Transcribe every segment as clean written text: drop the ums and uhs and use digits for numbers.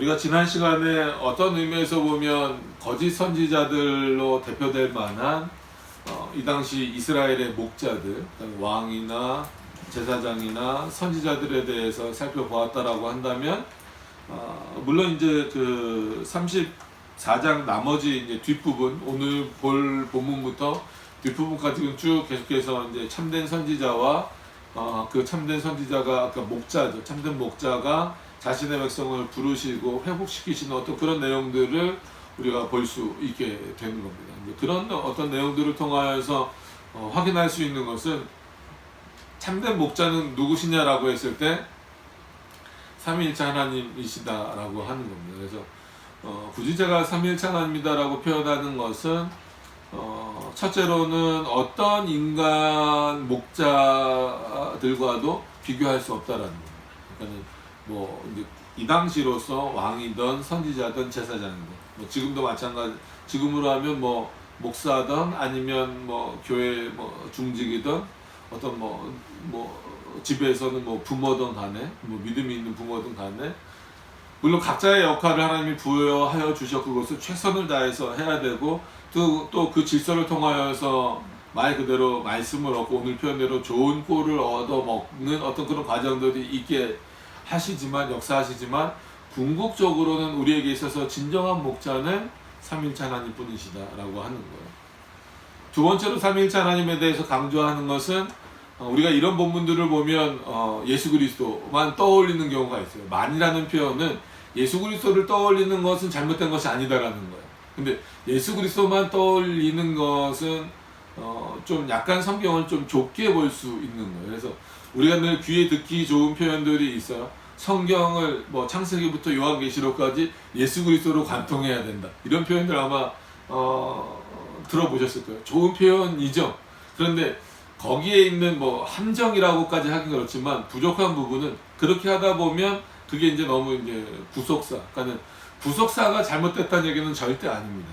우리가 지난 시간에 어떤 의미에서 보면 거짓 선지자들로 대표될 만한 이 당시 이스라엘의 목자들, 왕이나 제사장이나 선지자들에 대해서 살펴보았다라고 한다면, 물론 이제 그 34장 나머지 이제 뒷부분, 오늘 볼 본문부터 뒷부분까지 쭉 계속해서 이제 참된 선지자와 그 참된 선지자가, 그러니까 목자죠. 참된 목자가 자신의 백성을 부르시고 회복시키시는 어떤 그런 내용들을 우리가 볼 수 있게 되는 겁니다. 그런 어떤 내용들을 통하여서 확인할 수 있는 것은 참된 목자는 누구시냐라고 했을 때 삼위일체 하나님이시다라고 하는 겁니다. 그래서 굳이 제가 삼위일체 하나님이다라고 표현하는 것은 첫째로는 어떤 인간 목자들과도 비교할 수 없다라는 겁니다. 그러니까 뭐 이제 이 당시로서 왕이든 선지자든 제사장이든, 뭐 지금도 마찬가지, 지금으로 하면 뭐 목사든 아니면 뭐 교회 뭐 중직이든 어떤 뭐 집에서는 뭐 부모든 간에, 뭐 믿음이 있는 부모든 간에, 물론 각자의 역할을 하나님이 부여하여 주셨고 그것을 최선을 다해서 해야 되고, 또 그 질서를 통하여서 말 그대로 말씀을 얻고 오늘 표현대로 좋은 꼴을 얻어먹는 어떤 그런 과정들이 있게 하시지만, 역사하시지만, 궁극적으로는 우리에게 있어서 진정한 목자는 삼위일체 하나님 뿐이시다라고 하는 거예요. 두 번째로 삼위일체 하나님에 대해서 강조하는 것은 우리가 이런 본문들을 보면 예수 그리스도만 떠올리는 경우가 있어요. 만이라는 표현은 예수 그리스도를 떠올리는 것은 잘못된 것이 아니다라는 거예요. 근데 예수 그리스도만 떠올리는 것은 좀 약간 성경을 좀 좁게 볼 수 있는 거예요. 그래서 우리가 늘 귀에 듣기 좋은 표현들이 있어요. 성경을 뭐 창세기부터 요한계시록까지 예수 그리스도로 관통해야 된다. 이런 표현들 아마 들어보셨을 거예요. 좋은 표현이죠. 그런데 거기에 있는 뭐 함정이라고까지 하긴 그렇지만 부족한 부분은, 그렇게 하다 보면 그게 이제 너무 이제 구속사, 그러니까 구속사가 잘못됐다는 얘기는 절대 아닙니다.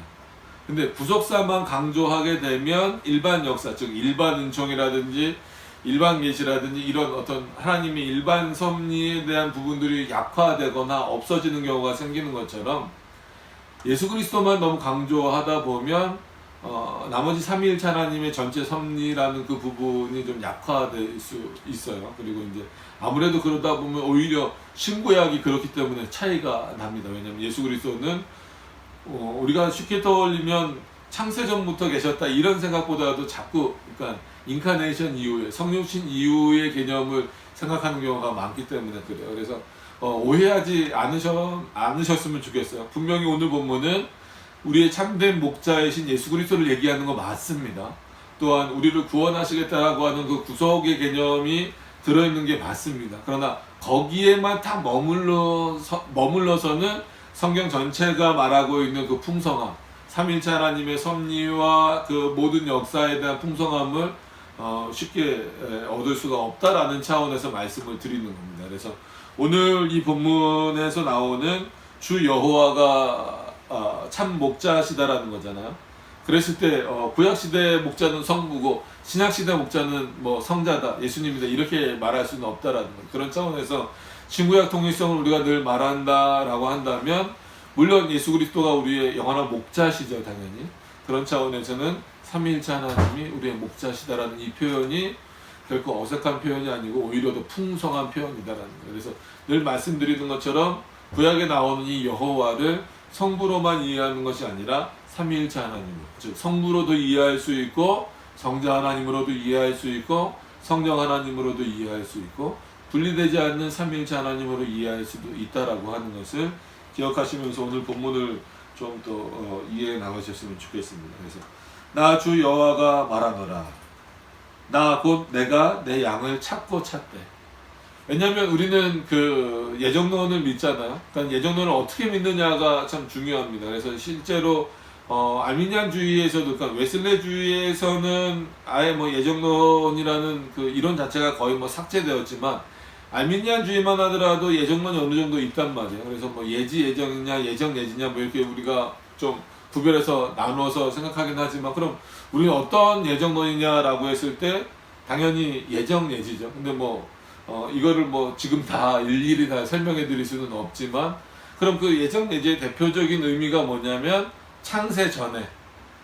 근데 구속사만 강조하게 되면 일반 역사, 즉 일반 은총이라든지 일반 계시라든지 이런 어떤 하나님의 일반 섭리에 대한 부분들이 약화되거나 없어지는 경우가 생기는 것처럼, 예수 그리스도만 너무 강조하다 보면 나머지 삼위일체 하나님의 전체 섭리라는 그 부분이 좀 약화될 수 있어요. 그리고 이제 아무래도 그러다 보면 오히려 신구약이 그렇기 때문에 차이가 납니다. 왜냐하면 예수 그리스도는 우리가 쉽게 떠올리면 창세전부터 계셨다 이런 생각보다도 자꾸, 그러니까 인카네이션 이후에, 성육신 이후의 개념을 생각하는 경우가 많기 때문에 그래요. 그래서 오해하지 않으셨으면 좋겠어요. 분명히 오늘 본문은 우리의 참된 목자이신 예수 그리스도를 얘기하는 거 맞습니다. 또한 우리를 구원하시겠다라고 하는 그 구속의 개념이 들어있는 게 맞습니다. 그러나 거기에만 딱 머물러서는 성경 전체가 말하고 있는 그 풍성함, 삼위일체 하나님의 섭리와 그 모든 역사에 대한 풍성함을 쉽게 얻을 수가 없다라는 차원에서 말씀을 드리는 겁니다. 그래서 오늘 이 본문에서 나오는 주 여호와가 참 목자시다라는 거잖아요. 그랬을 때 구약시대 목자는 성부고 신약시대 목자는 뭐 성자다, 예수님이다, 이렇게 말할 수는 없다라는 거예요. 그런 차원에서 신구약 통일성을 우리가 늘 말한다라고 한다면, 물론 예수 그리스도가 우리의 영원한 목자시죠, 당연히. 그런 차원에서는 삼위일체 하나님이 우리의 목자시다라는 이 표현이 결코 어색한 표현이 아니고 오히려 더 풍성한 표현이다라는 거예요. 그래서 늘 말씀드리는 것처럼 구약에 나오는 이 여호와를 성부로만 이해하는 것이 아니라 삼위일체 하나님으로, 즉 성부로도 이해할 수 있고 성자 하나님으로도 이해할 수 있고 성령 하나님으로도 이해할 수 있고 분리되지 않는 삼위일체 하나님으로 이해할 수도 있다라고 하는 것을 기억하시면서 오늘 본문을 좀 더 이해해 나가셨으면 좋겠습니다. 그래서 나 주 여호와가 말하노라, 나 곧 내가 내 양을 찾고 찾되. 왜냐하면 우리는 그 예정론을 믿잖아요. 그러니까 예정론을 어떻게 믿느냐가 참 중요합니다. 그래서 실제로 알미니안주의에서도, 그러니까 웨슬레주의에서는 아예 뭐 예정론이라는 그 이론 자체가 거의 뭐 삭제되었지만, 알미니안주의만 하더라도 예정론이 어느 정도 있단 말이에요. 그래서 뭐 예지 예정이냐 예정 예지냐 뭐 이렇게 우리가 좀 구별해서 나누어서 생각하긴 하지만, 그럼 우리는 어떤 예정론이냐라고 했을 때 당연히 예정 예지죠. 근데 뭐 이거를 뭐 지금 다 일일이 다 설명해 드릴 수는 없지만, 그럼 그 예정예제의 대표적인 의미가 뭐냐면 창세 전에,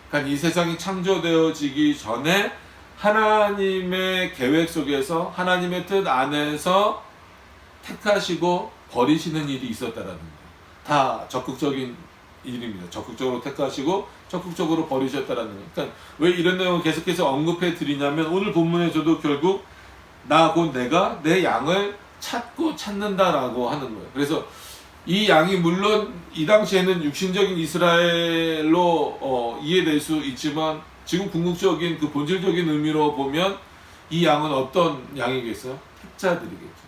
그러니까 이 세상이 창조되어지기 전에 하나님의 계획 속에서 하나님의 뜻 안에서 택하시고 버리시는 일이 있었다라는 거예요. 다 적극적인 일입니다. 적극적으로 택하시고 적극적으로 버리셨다라는 거예요. 그러니까 왜 이런 내용을 계속해서 언급해 드리냐면 오늘 본문에서도 결국 나 곧 내가 내 양을 찾고 찾는다라고 하는 거예요. 그래서 이 양이 물론 이 당시에는 육신적인 이스라엘로 이해될 수 있지만 지금 궁극적인 그 본질적인 의미로 보면 이 양은 어떤 양이겠어요? 택자들이겠죠.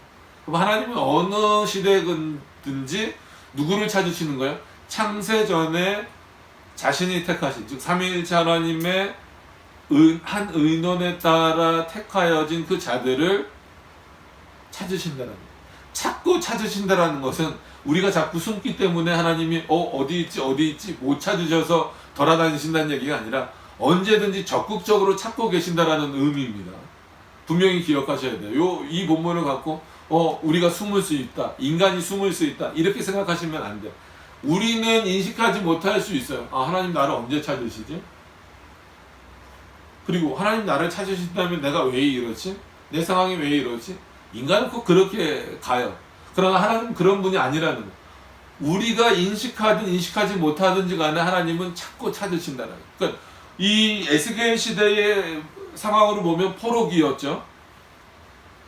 그럼 하나님은 어느 시대든지 누구를 찾으시는 거예요? 창세 전에 자신이 택하신, 즉 삼위일체 하나님의 한 의논에 따라 택하여진 그 자들을 찾으신다는 거예요. 찾고 찾으신다라는 것은 우리가 자꾸 숨기 때문에 하나님이 어디 있지 못 찾으셔서 돌아다니신다는 얘기가 아니라 언제든지 적극적으로 찾고 계신다라는 의미입니다. 분명히 기억하셔야 돼요. 이 본문을 갖고 우리가 숨을 수 있다, 인간이 숨을 수 있다 이렇게 생각하시면 안 돼요. 우리는 인식하지 못할 수 있어요. 하나님 나를 언제 찾으시지? 그리고 하나님 나를 찾으신다면 내가 왜 이러지? 내 상황이 왜 이러지? 인간은 꼭 그렇게 가요. 그러나 하나님은 그런 분이 아니라는 거예요. 우리가 인식하든 인식하지 못하든지 간에 하나님은 찾고 찾으신다는 거예요. 그러니까 이 에스겔 시대의 상황으로 보면 포로기였죠.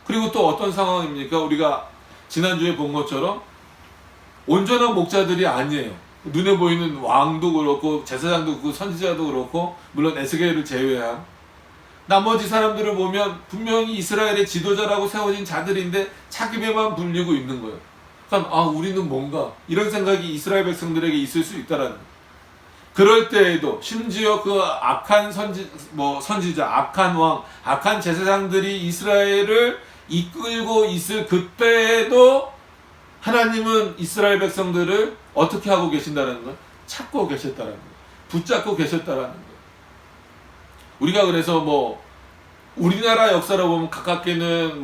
그리고 또 어떤 상황입니까? 우리가 지난주에 본 것처럼 온전한 목자들이 아니에요. 눈에 보이는 왕도 그렇고 제사장도 그렇고 선지자도 그렇고 물론 에스겔을 제외한 나머지 사람들을 보면 분명히 이스라엘의 지도자라고 세워진 자들인데 차기배만 불리고 있는 거예요. 그러니까 우리는 뭔가 이런 생각이 이스라엘 백성들에게 있을 수 있다라는 거예요. 그럴 때에도 심지어 그 악한 선지자, 악한 왕, 악한 제사장들이 이스라엘을 이끌고 있을 그때에도 하나님은 이스라엘 백성들을 어떻게 하고 계신다는 거예요? 찾고 계셨다라는 거예요. 붙잡고 계셨다라는 거예요. 우리가 그래서 우리나라 역사로 보면 가깝게는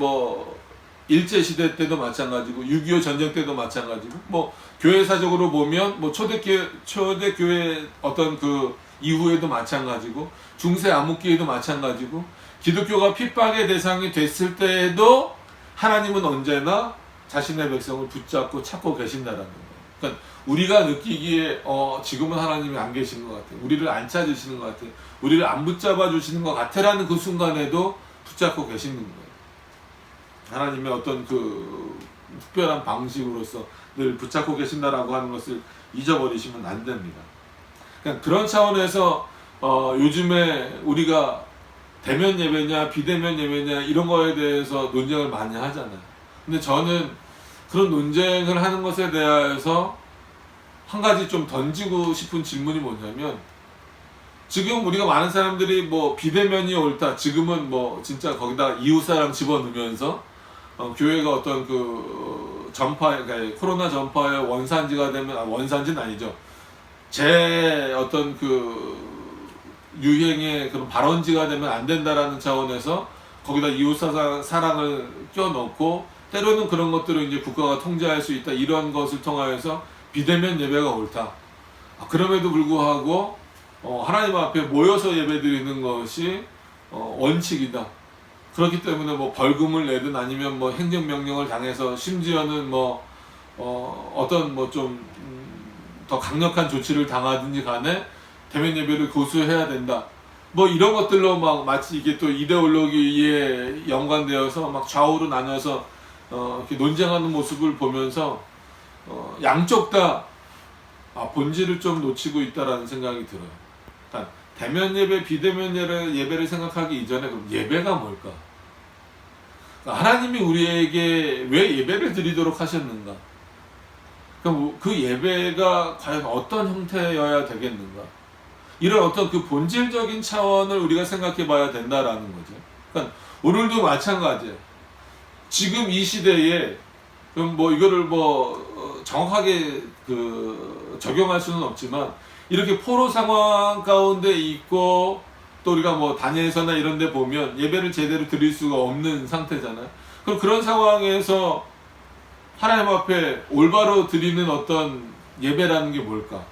일제시대 때도 마찬가지고 6.25 전쟁 때도 마찬가지고 교회사적으로 보면 초대교회 어떤 그 이후에도 마찬가지고 중세 암흑기에도 마찬가지고 기독교가 핍박의 대상이 됐을 때에도 하나님은 언제나 자신의 백성을 붙잡고 찾고 계신다라는 거예요. 그러니까 우리가 느끼기에 지금은 하나님이 안 계시는 것 같아요. 우리를 안 찾으시는 것 같아요. 우리를 안 붙잡아 주시는 것 같아라는 그 순간에도 붙잡고 계시는 거예요. 하나님의 어떤 그 특별한 방식으로서 늘 붙잡고 계신다라고 하는 것을 잊어버리시면 안 됩니다. 그런 차원에서 요즘에 우리가 대면 예배냐 비대면 예배냐 이런 거에 대해서 논쟁을 많이 하잖아요. 근데 저는 그런 논쟁을 하는 것에 대해서 한 가지 좀 던지고 싶은 질문이 뭐냐면 지금 우리가 많은 사람들이 비대면이 옳다, 지금은 진짜 거기다 이웃사랑 집어넣으면서 교회가 어떤 그 그러니까 코로나 전파의 원산지가 되면 원산지는 아니죠. 어떤 그 유행의 그런 발원지가 되면 안 된다라는 차원에서 거기다 이웃사랑을 껴넣고 때로는 그런 것들을 이제 국가가 통제할 수 있다 이런 것을 통하여서 비대면 예배가 옳다. 그럼에도 불구하고 하나님 앞에 모여서 예배드리는 것이 원칙이다. 그렇기 때문에 벌금을 내든 아니면 행정명령을 당해서 심지어는 어떤 좀 더 강력한 조치를 당하든지 간에 대면 예배를 고수해야 된다. 이런 것들로 마치 이게 또 이데올로기에 연관되어서 좌우로 나눠서 이렇게 논쟁하는 모습을 보면서 양쪽 다 본질을 좀 놓치고 있다라는 생각이 들어요. 그러니까 대면 예배, 비대면 예배를 생각하기 이전에 그럼 예배가 뭘까? 그러니까 하나님이 우리에게 왜 예배를 드리도록 하셨는가? 그럼 그 예배가 과연 어떤 형태여야 되겠는가? 이런 어떤 그 본질적인 차원을 우리가 생각해 봐야 된다라는 거죠. 그러니까 오늘도 마찬가지예요. 지금 이 시대에 그럼 이거를 정확하게 적용할 수는 없지만 이렇게 포로 상황 가운데 있고 또 우리가 다니엘서나 이런 데 보면 예배를 제대로 드릴 수가 없는 상태잖아요. 그럼 그런 상황에서 하나님 앞에 올바로 드리는 어떤 예배라는 게 뭘까?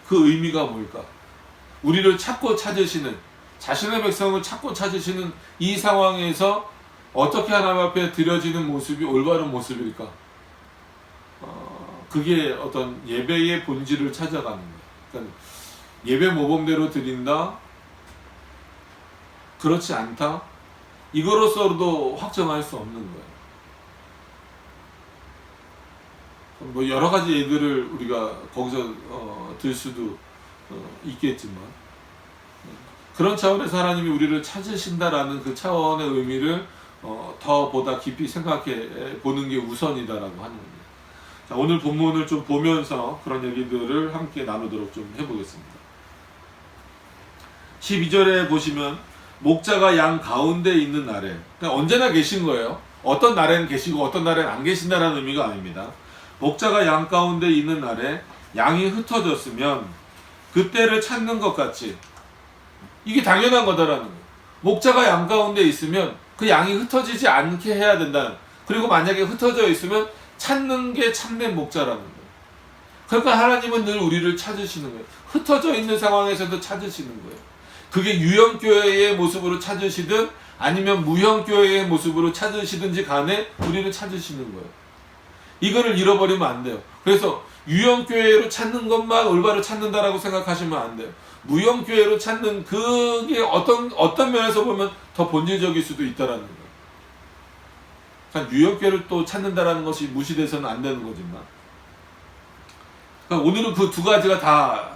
그 의미가 뭘까? 우리를 찾고 찾으시는, 자신의 백성을 찾고 찾으시는 이 상황에서 어떻게 하나님 앞에 드려지는 모습이 올바른 모습일까? 그게 어떤 예배의 본질을 찾아가는 거예요. 그러니까 예배 모범대로 드린다? 그렇지 않다? 이거로서도 확정할 수 없는 거예요. 뭐 여러 가지 예들을 우리가 거기서 들 수도 있겠지만, 그런 차원에서 하나님이 우리를 찾으신다라는 그 차원의 의미를 더 보다 깊이 생각해 보는 게 우선이다라고 하는 겁니다. 자, 오늘 본문을 좀 보면서 그런 얘기들을 함께 나누도록 좀 해보겠습니다. 12절에 보시면 목자가 양 가운데 있는 날에, 그러니까 언제나 계신 거예요. 어떤 날에는 계시고 어떤 날에는 안 계신다라는 의미가 아닙니다. 목자가 양 가운데 있는 날에 양이 흩어졌으면 그때를 찾는 것 같이, 이게 당연한 거다라는 거예요. 목자가 양 가운데 있으면 그 양이 흩어지지 않게 해야 된다는, 그리고 만약에 흩어져 있으면 찾는 게 참된 목자라는 거예요. 그러니까 하나님은 늘 우리를 찾으시는 거예요. 흩어져 있는 상황에서도 찾으시는 거예요. 그게 유형교회의 모습으로 찾으시든 아니면 무형교회의 모습으로 찾으시든지 간에 우리를 찾으시는 거예요. 이거를 잃어버리면 안 돼요. 그래서 유형교회로 찾는 것만 올바로 찾는다라고 생각하시면 안 돼요. 무형교회로 찾는 그게 어떤 면에서 보면 더 본질적일 수도 있다라는 거예요. 그러니까 유형교회를 또 찾는다라는 것이 무시돼서는 안 되는 거지만, 그러니까 오늘은 그 두 가지가 다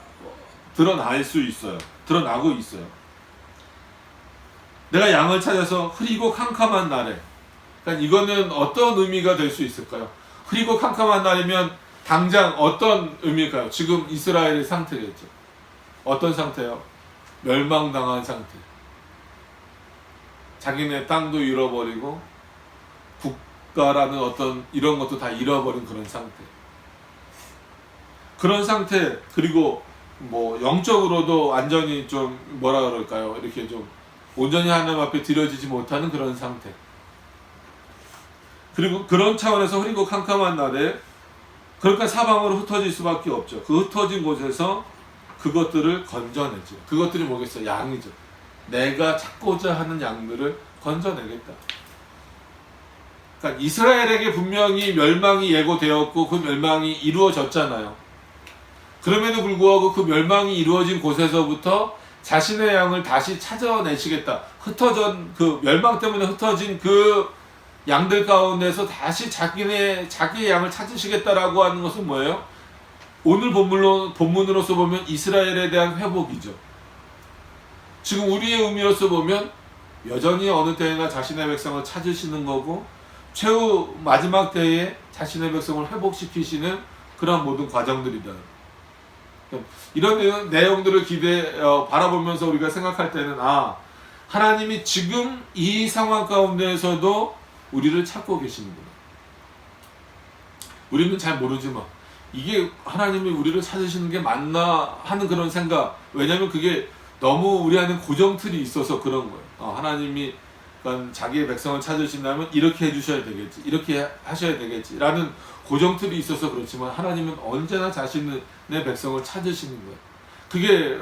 드러날 수 있어요. 드러나고 있어요. 내가 양을 찾아서 흐리고 캄캄한 날에, 그러니까 이거는 어떤 의미가 될 수 있을까요? 흐리고 캄캄한 날이면 당장 어떤 의미일까요? 지금 이스라엘의 상태겠죠. 어떤 상태요? 멸망당한 상태. 자기네 땅도 잃어버리고 국가라는 어떤 이런 것도 다 잃어버린 그런 상태. 그런 상태, 그리고 뭐 영적으로도 완전히 좀 뭐라 그럴까요? 이렇게 좀 온전히 하나님 앞에 드려지지 못하는 그런 상태. 그리고 그런 차원에서 흐리고 캄캄한 날에, 그러니까 사방으로 흩어질 수밖에 없죠. 그 흩어진 곳에서 그것들을 건져내죠. 그것들이 뭐겠어요? 양이죠. 내가 찾고자 하는 양들을 건져내겠다. 그러니까 이스라엘에게 분명히 멸망이 예고되었고 그 멸망이 이루어졌잖아요. 그럼에도 불구하고 그 멸망이 이루어진 곳에서부터 자신의 양을 다시 찾아내시겠다. ht어진 그 멸망 때문에 흩어진 그 양들 가운데서 다시 자기의 양을 찾으시겠다라고 하는 것은 뭐예요? 오늘 본문으로서 보면 이스라엘에 대한 회복이죠. 지금 우리의 의미로서 보면 여전히 어느 때나 자신의 백성을 찾으시는 거고, 최후 마지막 때에 자신의 백성을 회복시키시는 그런 모든 과정들이다. 이런 내용들을 바라보면서 우리가 생각할 때는, 하나님이 지금 이 상황 가운데에서도 우리를 찾고 계시는구나. 우리는 잘 모르지만 이게 하나님이 우리를 찾으시는 게 맞나 하는 그런 생각. 왜냐하면 그게 너무 우리 안에 고정틀이 있어서 그런 거예요. 하나님이 자기의 백성을 찾으신다면 이렇게 해주셔야 되겠지, 이렇게 하셔야 되겠지 라는 고정틀이 있어서 그렇지만, 하나님은 언제나 자신의 백성을 찾으시는 거예요. 그게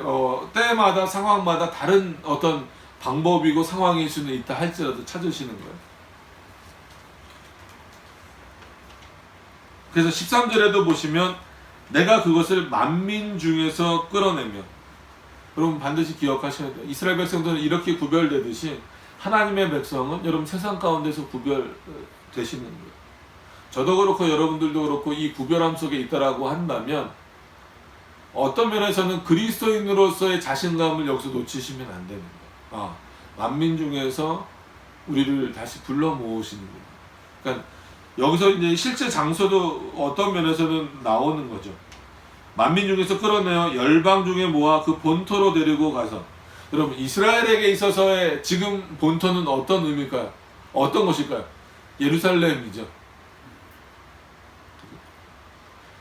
때마다 상황마다 다른 어떤 방법이고 상황일 수는 있다 할지라도 찾으시는 거예요. 그래서 13절에도 보시면 내가 그것을 만민 중에서 끌어내면, 여러분 반드시 기억하셔야 돼요. 이스라엘 백성들은 이렇게 구별되듯이 하나님의 백성은 여러분 세상 가운데서 구별되시는 거예요. 저도 그렇고 여러분들도 그렇고 이 구별함 속에 있다라고 한다면, 어떤 면에서는 그리스도인으로서의 자신감을 여기서 놓치시면 안 되는 거예요. 만민 중에서 우리를 다시 불러 모으시는 거예요. 그러니까 여기서 이제 실제 장소도 어떤 면에서는 나오는 거죠. 만민 중에서 끌어내어 열방 중에 모아 그 본토로 데리고 가서, 여러분 이스라엘에게 있어서의 지금 본토는 어떤 의미일까요? 어떤 것일까요? 예루살렘이죠.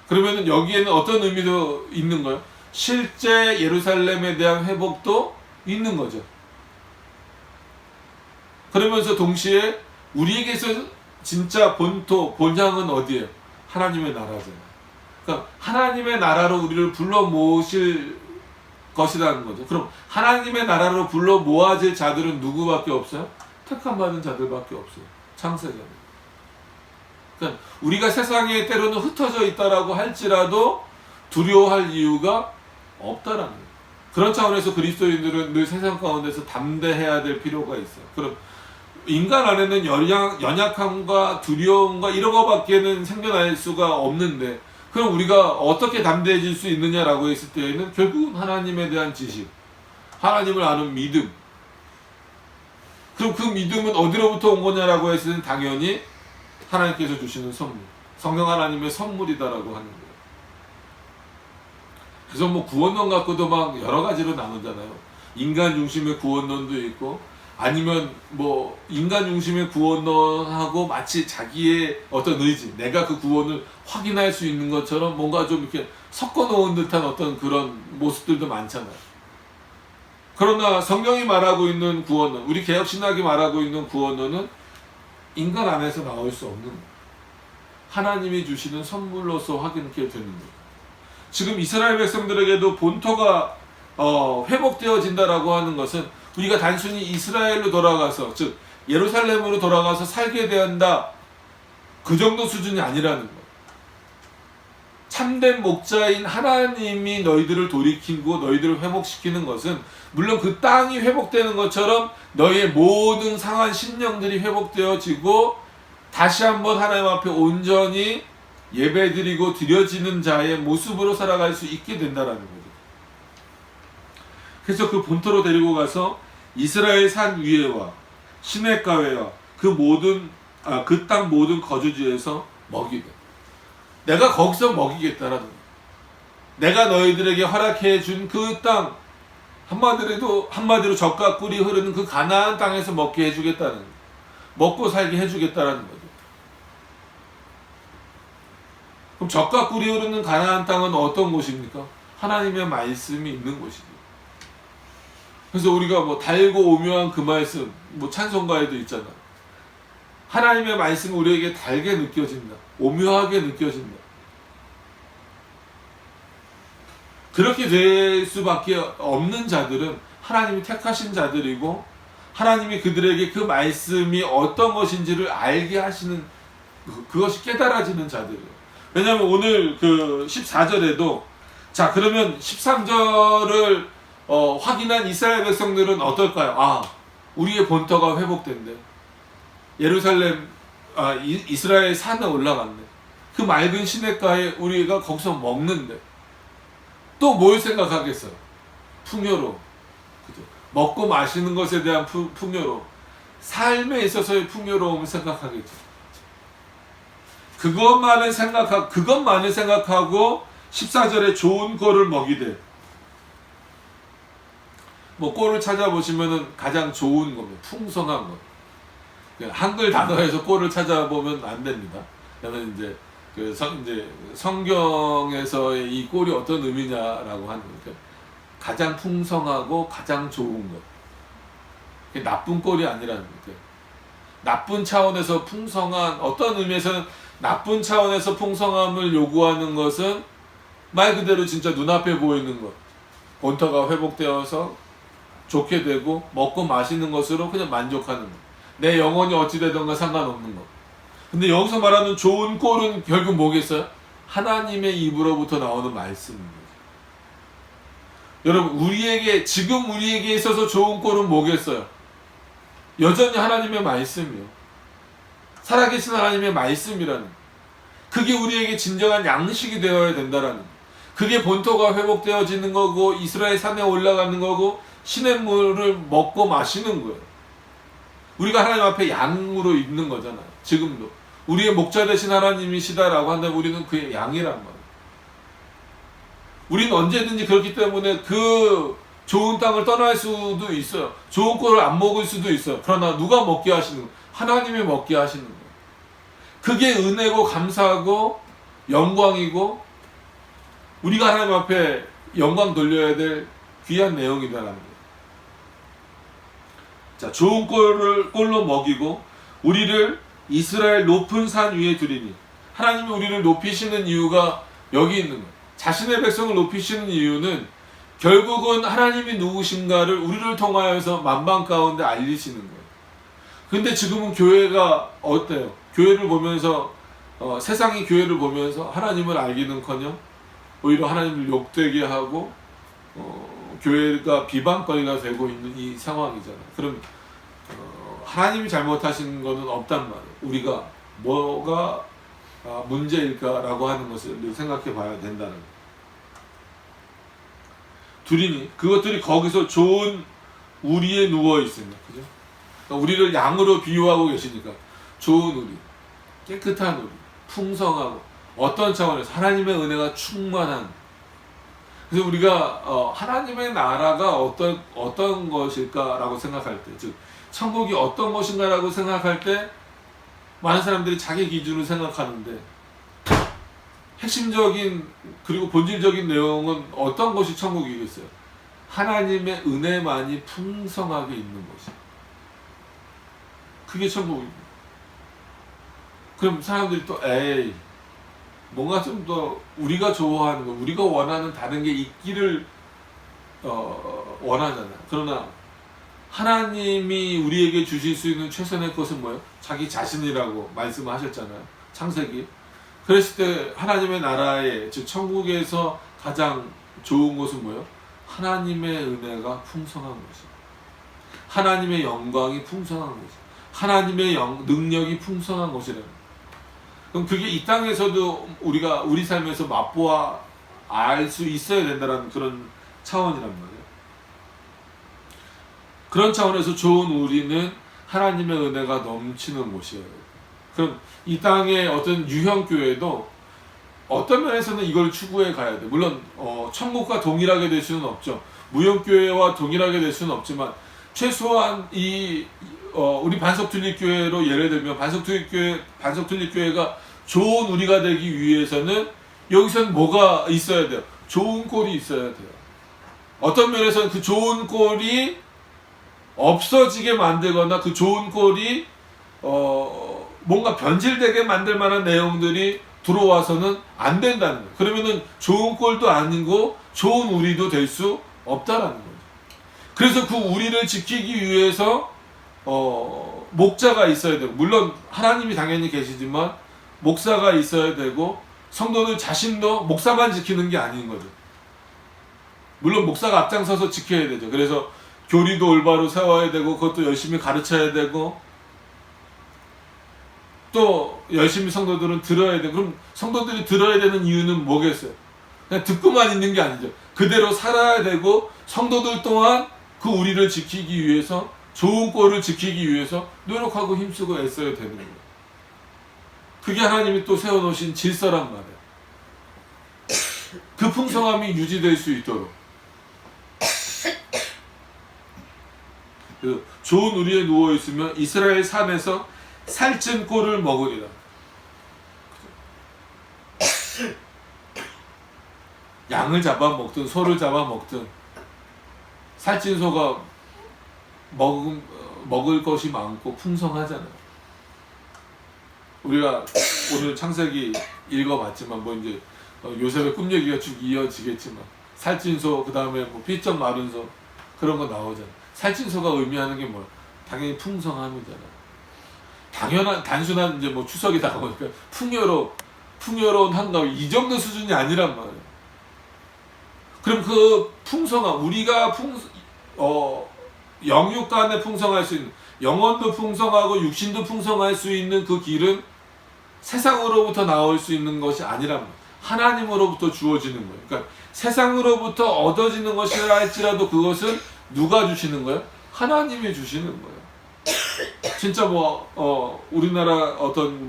그러면 여기에는 어떤 의미도 있는 거예요? 실제 예루살렘에 대한 회복도 있는 거죠. 그러면서 동시에 우리에게서 진짜 본토, 본향은 어디예요? 하나님의 나라잖아요. 그러니까 하나님의 나라로 우리를 불러 모으실 것이라는 거죠. 그럼 하나님의 나라로 불러 모아질 자들은 누구밖에 없어요? 택함 받은 자들밖에 없어요. 창세자는. 그러니까 우리가 세상에 때로는 흩어져 있다라고 할지라도 두려워할 이유가 없다라는 거예요. 그런 차원에서 그리스도인들은 늘 세상 가운데서 담대해야 될 필요가 있어요. 그럼 인간 안에는 연약함과 두려움과 이런 거밖에는 생겨날 수가 없는데, 그럼 우리가 어떻게 담대해질 수 있느냐라고 했을 때에는 결국은 하나님에 대한 지식, 하나님을 아는 믿음. 그럼 그 믿음은 어디로부터 온 거냐라고 했을 때는 당연히 하나님께서 주시는 선물, 성령 하나님의 선물이다라고 하는 거예요. 그래서 뭐 구원론 갖고도 막 여러 가지로 나누잖아요. 인간 중심의 구원론도 있고, 아니면 뭐 인간 중심의 구원론하고 마치 자기의 어떤 의지, 내가 그 구원을 확인할 수 있는 것처럼 뭔가 좀 이렇게 섞어 놓은 듯한 어떤 그런 모습들도 많잖아요. 그러나 성경이 말하고 있는 구원론, 우리 개혁신학이 말하고 있는 구원론은 인간 안에서 나올 수 없는 거예요. 하나님이 주시는 선물로서 확인하게 되는 거예요. 지금 이스라엘 백성들에게도 본토가 회복되어진다라고 하는 것은 우리가 단순히 이스라엘로 돌아가서, 즉 예루살렘으로 돌아가서 살게 된다, 그 정도 수준이 아니라는 거예요. 참된 목자인 하나님이 너희들을 돌이키고 너희들을 회복시키는 것은 물론 그 땅이 회복되는 것처럼 너희의 모든 상한 심령들이 회복되어지고 다시 한번 하나님 앞에 온전히 예배드리고 드려지는 자의 모습으로 살아갈 수 있게 된다라는 거죠. 그래서 그 본토로 데리고 가서 이스라엘 산 위에와 시냇가에와 그 모든 그 땅 모든 거주지에서 먹이게. 내가 거기서 먹이겠다라는 거예요. 내가 너희들에게 허락해 준 그 땅, 한마디로 젖과 꿀이 흐르는 그 가나안 땅에서 먹게 해주겠다는 거예요. 먹고 살게 해주겠다라는 거죠. 그럼 젖과 꿀이 흐르는 가나안 땅은 어떤 곳입니까? 하나님의 말씀이 있는 곳이죠. 그래서 우리가 뭐 달고 오묘한 그 말씀, 뭐 찬송가에도 있잖아. 하나님의 말씀이 우리에게 달게 느껴진다. 오묘하게 느껴진다. 그렇게 될 수밖에 없는 자들은 하나님이 택하신 자들이고, 하나님이 그들에게 그 말씀이 어떤 것인지를 알게 하시는, 그것이 깨달아지는 자들이에요. 왜냐하면 오늘 그 14절에도, 자 그러면 13절을 확인한 이스라엘 백성들은 어떨까요? 우리의 본토가 회복된대. 예루살렘, 이스라엘 산에 올라갔네. 그 맑은 시냇가에 우리가 거기서 먹는데. 또 뭘 생각하겠어요? 풍요로. 그죠? 먹고 마시는 것에 대한 풍요로. 삶에 있어서의 풍요로움을 생각하겠죠. 그것만을 생각하고 14절에 좋은 꼴을 먹이되, 뭐 꼴을 찾아보시면은 가장 좋은 겁니다. 풍성한 것. 한글 단어에서 꼴을 찾아보면 안 됩니다. 그러면 이제 성경에서의 이 꼴이 어떤 의미냐라고 하는 거니까 가장 풍성하고 가장 좋은 것. 나쁜 꼴이 아니라는 거죠. 나쁜 차원에서 풍성한, 어떤 의미에서는 나쁜 차원에서 풍성함을 요구하는 것은 말 그대로 진짜 눈앞에 보이는 것. 본토가 회복되어서 좋게 되고 먹고 마시는 것으로 그냥 만족하는 것. 내 영혼이 어찌되던가 상관없는 것. 근데 여기서 말하는 좋은 꼴은 결국 뭐겠어요? 하나님의 입으로부터 나오는 말씀입니다. 여러분, 지금 우리에게 있어서 좋은 꼴은 뭐겠어요? 여전히 하나님의 말씀이요. 살아계신 하나님의 말씀이라는, 그게 우리에게 진정한 양식이 되어야 된다라는, 그게 본토가 회복되어지는 거고 이스라엘 산에 올라가는 거고 시냇물을 먹고 마시는 거예요. 우리가 하나님 앞에 양으로 있는 거잖아요. 지금도 우리의 목자 되신 하나님이시다라고 한다면 우리는 그의 양이란 말이에요. 우리는 언제든지 그렇기 때문에 그 좋은 땅을 떠날 수도 있어요. 좋은 꼴을 안 먹을 수도 있어요. 그러나 누가 먹게 하시는 거예요? 하나님이 먹게 하시는 거예요. 그게 은혜고 감사하고 영광이고 우리가 하나님 앞에 영광 돌려야 될 귀한 내용이다라는 거예요. 자, 좋은 꼴로 먹이고 우리를 이스라엘 높은 산 위에 두리니. 하나님이 우리를 높이시는 이유가 여기 있는 거예요. 자신의 백성을 높이시는 이유는 결국은 하나님이 누구신가를 우리를 통하여서 만방 가운데 알리시는 거예요. 근데 지금은 교회가 어때요? 교회를 보면서 세상이 교회를 보면서 하나님을 알기는커녕 오히려 하나님을 욕되게 하고 교회가 비방거리가 되고 있는 이 상황이잖아요. 그럼 하나님이 잘못하신 것은 없단 말이에요. 우리가 뭐가 문제일까라고 하는 것을 생각해 봐야 된다는 거예요. 두리니 그것들이 거기서 좋은 우리에 누워 있습니다. 그죠? 그러니까 우리를 양으로 비유하고 계시니까 좋은 우리, 깨끗한 우리, 풍성하고 어떤 차원에서 하나님의 은혜가 충만한. 그래서 우리가 하나님의 나라가 어떤 것일까라고 생각할 때, 즉 천국이 어떤 것인가라고 생각할 때 많은 사람들이 자기 기준으로 생각하는데 핵심적인 그리고 본질적인 내용은 어떤 것이 천국이겠어요? 하나님의 은혜만이 풍성하게 있는 것이. 그게 천국입니다. 그럼 사람들이 또 에이 뭔가 좀 더 우리가 좋아하는 거, 우리가 원하는 다른 게 있기를 원하잖아요. 그러나 하나님이 우리에게 주실 수 있는 최선의 것은 뭐예요? 자기 자신이라고 말씀하셨잖아요. 창세기. 그랬을 때 하나님의 나라에, 즉 천국에서 가장 좋은 것은 뭐예요? 하나님의 은혜가 풍성한 것이, 하나님의 영광이 풍성한 것이, 하나님의 능력이 풍성한 것이라는. 그럼 그게 이 땅에서도 우리가 우리 삶에서 맛보아 알 수 있어야 된다는 그런 차원이란 말이에요. 그런 차원에서 좋은 우리는 하나님의 은혜가 넘치는 곳이에요. 그럼 이 땅의 어떤 유형교회도 어떤 면에서는 이걸 추구해 가야 돼. 물론 천국과 동일하게 될 수는 없죠. 무형교회와 동일하게 될 수는 없지만 최소한 우리 반석툴립교회로 예를 들면 반석툴립교회가 좋은 우리가 되기 위해서는 여기서는 뭐가 있어야 돼요? 좋은 꼴이 있어야 돼요. 어떤 면에서는 그 좋은 꼴이 없어지게 만들거나 그 좋은 꼴이 뭔가 변질되게 만들 만한 내용들이 들어와서는 안 된다는 거예요. 그러면은 좋은 꼴도 아니고 좋은 우리도 될 수 없다라는 거죠. 그래서 그 우리를 지키기 위해서 목자가 있어야 되고, 물론 하나님이 당연히 계시지만 목사가 있어야 되고, 성도들 자신도 목사만 지키는 게 아닌 거죠. 물론 목사가 앞장서서 지켜야 되죠. 그래서 교리도 올바로 세워야 되고, 그것도 열심히 가르쳐야 되고, 또 열심히 성도들은 들어야 되고. 그럼 성도들이 들어야 되는 이유는 뭐겠어요? 그냥 듣고만 있는 게 아니죠. 그대로 살아야 되고, 성도들 또한 그 우리를 지키기 위해서, 좋은 꼴을 지키기 위해서 노력하고 힘쓰고 애써야 되는 거예요. 그게 하나님이 또 세워놓으신 질서란 말이에요. 그 풍성함이 유지될 수 있도록. 좋은 우리에 누워있으면 이스라엘 산에서 살찐 꼴을 먹으리라. 양을 잡아먹든 소를 잡아먹든 살찐 소가 먹을 것이 많고 풍성하잖아요. 우리가 오늘 창세기 읽어봤지만 뭐 이제 요셉의 꿈 얘기가 쭉 이어지겠지만 살찐 소, 그 다음에 뭐 삐쩍 마른 소, 그런 거 나오잖아요. 살찐 소가 의미하는 게 뭐야? 당연히 풍성함이잖아요. 단순한 이제 뭐 추석이 다가오니까 풍요로운 한가위, 이 정도 수준이 아니란 말이에요. 그럼 그 풍성함, 우리가 영육 간에 풍성할 수 있는, 영혼도 풍성하고 육신도 풍성할 수 있는 그 길은 세상으로부터 나올 수 있는 것이 아니란 말이에요. 하나님으로부터 주어지는 거예요. 그러니까 세상으로부터 얻어지는 것이라 할지라도 그것은 누가 주시는 거예요? 하나님이 주시는 거예요. 진짜 우리나라 어떤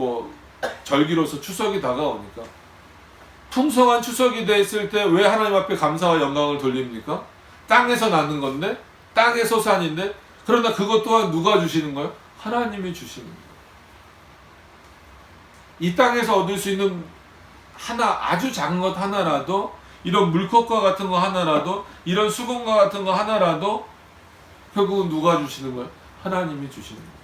절기로서 추석이 다가오니까 풍성한 추석이 됐을 때 왜 하나님 앞에 감사와 영광을 돌립니까? 땅에서 나는 건데, 땅의 소산인데, 그러나 그것 또한 누가 주시는 거예요? 하나님이 주시는 거예요. 이 땅에서 얻을 수 있는 아주 작은 것 하나라도, 이런 물컵과 같은 거 하나라도, 이런 수건과 같은 거 하나라도 결국은 누가 주시는 거예요? 하나님이 주시는 거예요.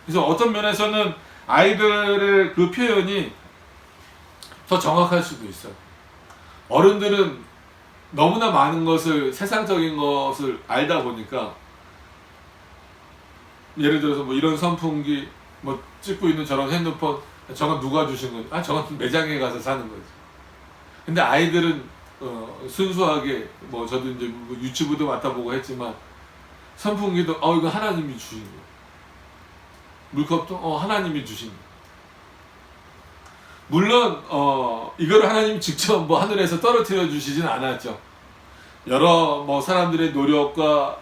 그래서 어떤 면에서는 아이들의 그 표현이 더 정확할 수도 있어요. 어른들은 너무나 많은 것을, 세상적인 것을 알다 보니까, 예를 들어서 뭐 이런 선풍기, 뭐 찍고 있는 저런 핸드폰, 저건 누가 주신 거지? 아, 저건 매장에 가서 사는 거지. 근데 아이들은 순수하게, 뭐 저도 이제 뭐 유튜브도 맡아보고 했지만, 선풍기도 이거 하나님이 주신 거, 물컵도 하나님이 주신 거. 물론 이거를 하나님이 직접 뭐 하늘에서 떨어뜨려 주시진 않았죠. 여러 뭐 사람들의 노력과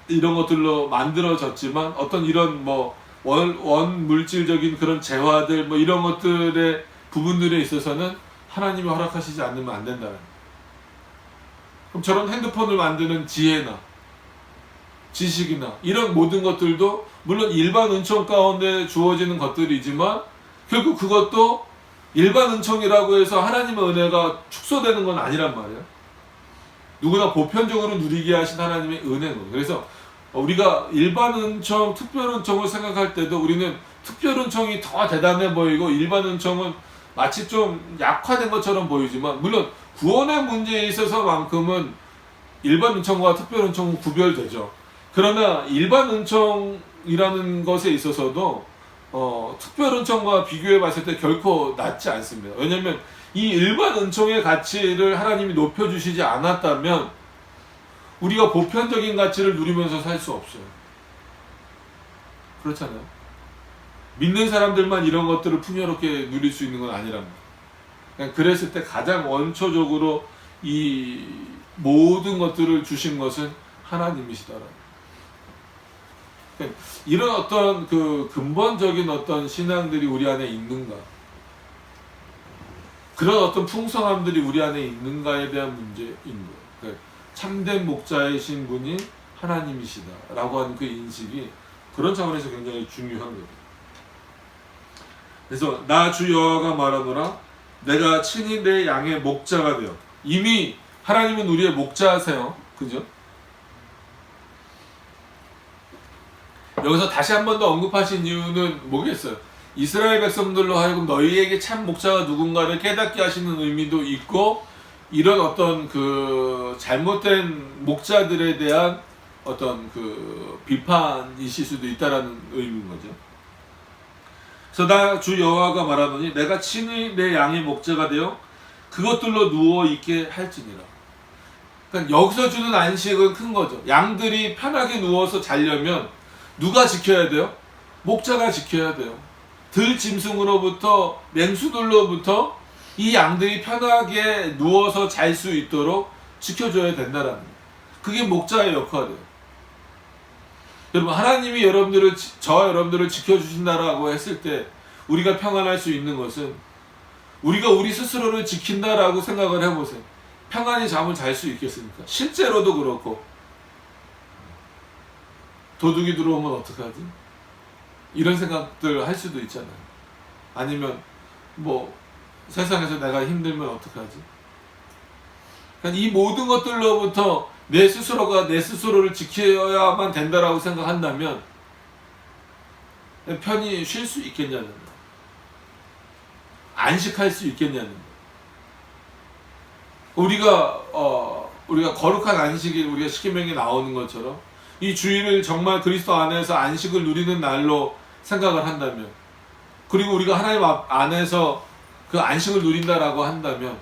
이런 것들로 만들어졌지만, 어떤 이런 뭐 원 물질적인 그런 재화들 뭐 이런 것들의 부분들에 있어서는 하나님이 허락하시지 않으면 안 된다는 거예요. 그럼 저런 핸드폰을 만드는 지혜나 지식이나 이런 모든 것들도 물론 일반 은총 가운데 주어지는 것들이지만, 결국 그것도 일반 은총이라고 해서 하나님의 은혜가 축소되는 건 아니란 말이에요. 누구나 보편적으로 누리게 하신 하나님의 은혜거든요. 그래서 우리가 일반 은총, 특별 은총을 생각할 때도 우리는 특별 은총이 더 대단해 보이고 일반 은총은 마치 좀 약화된 것처럼 보이지만, 물론 구원의 문제에 있어서만큼은 일반 은총과 특별 은총은 구별되죠. 그러나 일반 은총이라는 것에 있어서도 특별 은총과 비교해 봤을 때 결코 낮지 않습니다. 왜냐하면 이 일반 은총의 가치를 하나님이 높여주시지 않았다면 우리가 보편적인 가치를 누리면서 살 수 없어요. 그렇잖아요. 믿는 사람들만 이런 것들을 풍요롭게 누릴 수 있는 건 아니랍니다. 그냥 그랬을 때 가장 원초적으로 이 모든 것들을 주신 것은 하나님이시더라. 그러니까 이런 어떤 그 근본적인 어떤 신앙들이 우리 안에 있는가, 그런 어떤 풍성함들이 우리 안에 있는가에 대한 문제인 거예요. 그러니까 참된 목자이신 분이 하나님이시다라고 하는 그 인식이 그런 차원에서 굉장히 중요한 거예요. 그래서 나 주 여호와가 말하노라, 내가 친히 내 양의 목자가 되어. 이미 하나님은 우리의 목자세요. 그죠? 여기서 다시 한 번 더 언급하신 이유는 뭐겠어요? 이스라엘 백성들로 하여금 너희에게 참 목자가 누군가를 깨닫게 하시는 의미도 있고, 이런 어떤 그 잘못된 목자들에 대한 어떤 그 비판이실 수도 있다라는 의미인 거죠. 그래서 나 주 여호와가 말하노니 내가 친히 내 양의 목자가 되어 그것들로 누워 있게 할지니라. 그러니까 여기서 주는 안식은 큰 거죠. 양들이 편하게 누워서 자려면 누가 지켜야 돼요? 목자가 지켜야 돼요. 들짐승으로부터 맹수들로부터 이 양들이 편하게 누워서 잘 수 있도록 지켜줘야 된다라는 거예요. 그게 목자의 역할이에요. 여러분, 하나님이 여러분들을 지켜주신다라고 했을 때 우리가 평안할 수 있는 것은, 우리가 우리 스스로를 지킨다라고 생각을 해보세요. 평안히 잠을 잘 수 있겠습니까? 실제로도 그렇고, 도둑이 들어오면 어떡하지? 이런 생각들 할 수도 있잖아요. 아니면 뭐 세상에서 내가 힘들면 어떡하지? 그러니까 이 모든 것들로부터 내 스스로가 내 스스로를 지켜야만 된다라고 생각한다면 편히 쉴 수 있겠냐는 거예요. 안식할 수 있겠냐는 거예요. 우리가 거룩한 안식일, 우리가 십계명에 나오는 것처럼 이 주일을 정말 그리스도 안에서 안식을 누리는 날로 생각을 한다면, 그리고 우리가 하나님 안에서 그 안식을 누린다라고 한다면,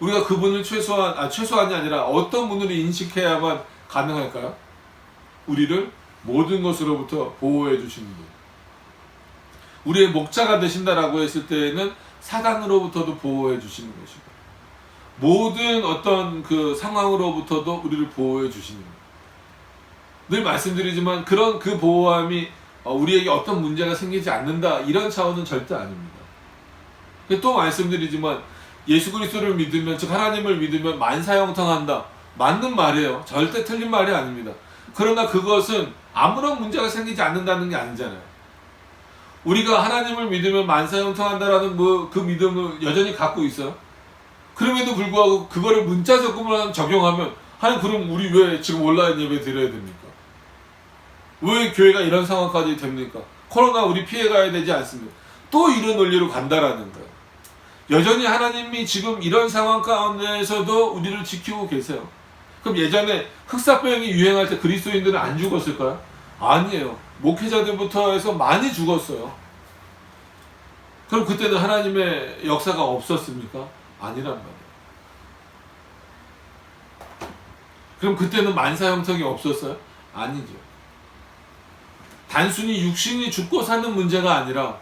우리가 그분을 최소한이 아니라 어떤 분으로 인식해야만 가능할까요? 우리를 모든 것으로부터 보호해 주시는 분. 우리의 목자가 되신다라고 했을 때에는 사단으로부터도 보호해 주시는 것이고, 모든 어떤 그 상황으로부터도 우리를 보호해 주시는 것. 늘 말씀드리지만 그런 그 보호함이 우리에게 어떤 문제가 생기지 않는다, 이런 차원은 절대 아닙니다. 또 말씀드리지만 예수 그리스도를 믿으면, 즉 하나님을 믿으면 만사형통한다, 맞는 말이에요. 절대 틀린 말이 아닙니다. 그러나 그것은 아무런 문제가 생기지 않는다는 게 아니잖아요. 우리가 하나님을 믿으면 만사형통한다라는 그 믿음을 여전히 갖고 있어요. 그럼에도 불구하고 그거를 문자적으로만 적용하면, 그럼 우리 왜 지금 온라인 예배 드려야 됩니까? 왜 교회가 이런 상황까지 됩니까? 코로나 우리 피해가야 되지 않습니까? 또 이런 논리로 간다라는 거예요. 여전히 하나님이 지금 이런 상황 가운데에서도 우리를 지키고 계세요. 그럼 예전에 흑사병이 유행할 때 그리스도인들은 안 죽었을까요? 아니에요. 목회자들부터 해서 많이 죽었어요. 그럼 그때는 하나님의 역사가 없었습니까? 아니란 말이에요. 그럼 그때는 만사 형통이 없었어요? 아니죠. 단순히 육신이 죽고 사는 문제가 아니라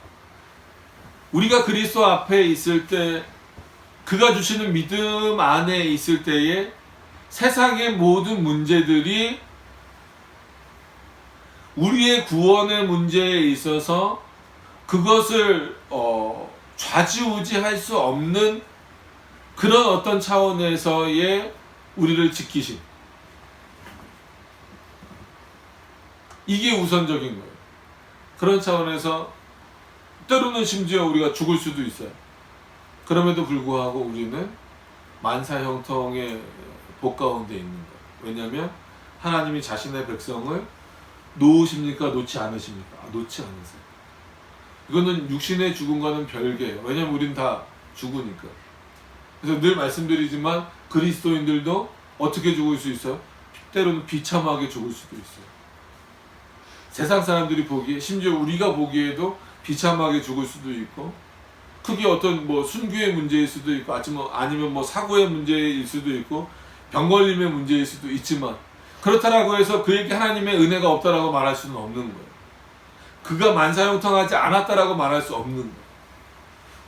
우리가 그리스도 앞에 있을 때, 그가 주시는 믿음 안에 있을 때에 세상의 모든 문제들이 우리의 구원의 문제에 있어서 그것을 좌지우지할 수 없는 그런 어떤 차원에서의 우리를 지키심, 이게 우선적인 거예요. 그런 차원에서 때로는 심지어 우리가 죽을 수도 있어요. 그럼에도 불구하고 우리는 만사 형통의 복 가운데 있는 거예요. 왜냐하면 하나님이 자신의 백성을 놓으십니까? 놓지 않으십니까? 놓지 않으세요. 이거는 육신의 죽음과는 별개예요. 왜냐하면 우린 다 죽으니까. 그래서 늘 말씀드리지만 그리스도인들도 어떻게 죽을 수 있어요? 때로는 비참하게 죽을 수도 있어요. 세상 사람들이 보기에, 심지어 우리가 보기에도 비참하게 죽을 수도 있고, 그게 어떤 뭐 순교의 문제일 수도 있고, 아니면 뭐 사고의 문제일 수도 있고, 병 걸림의 문제일 수도 있지만, 그렇다라고 해서 그에게 하나님의 은혜가 없다라고 말할 수는 없는 거예요. 그가 만사형통하지 않았다라고 말할 수 없는 거예요.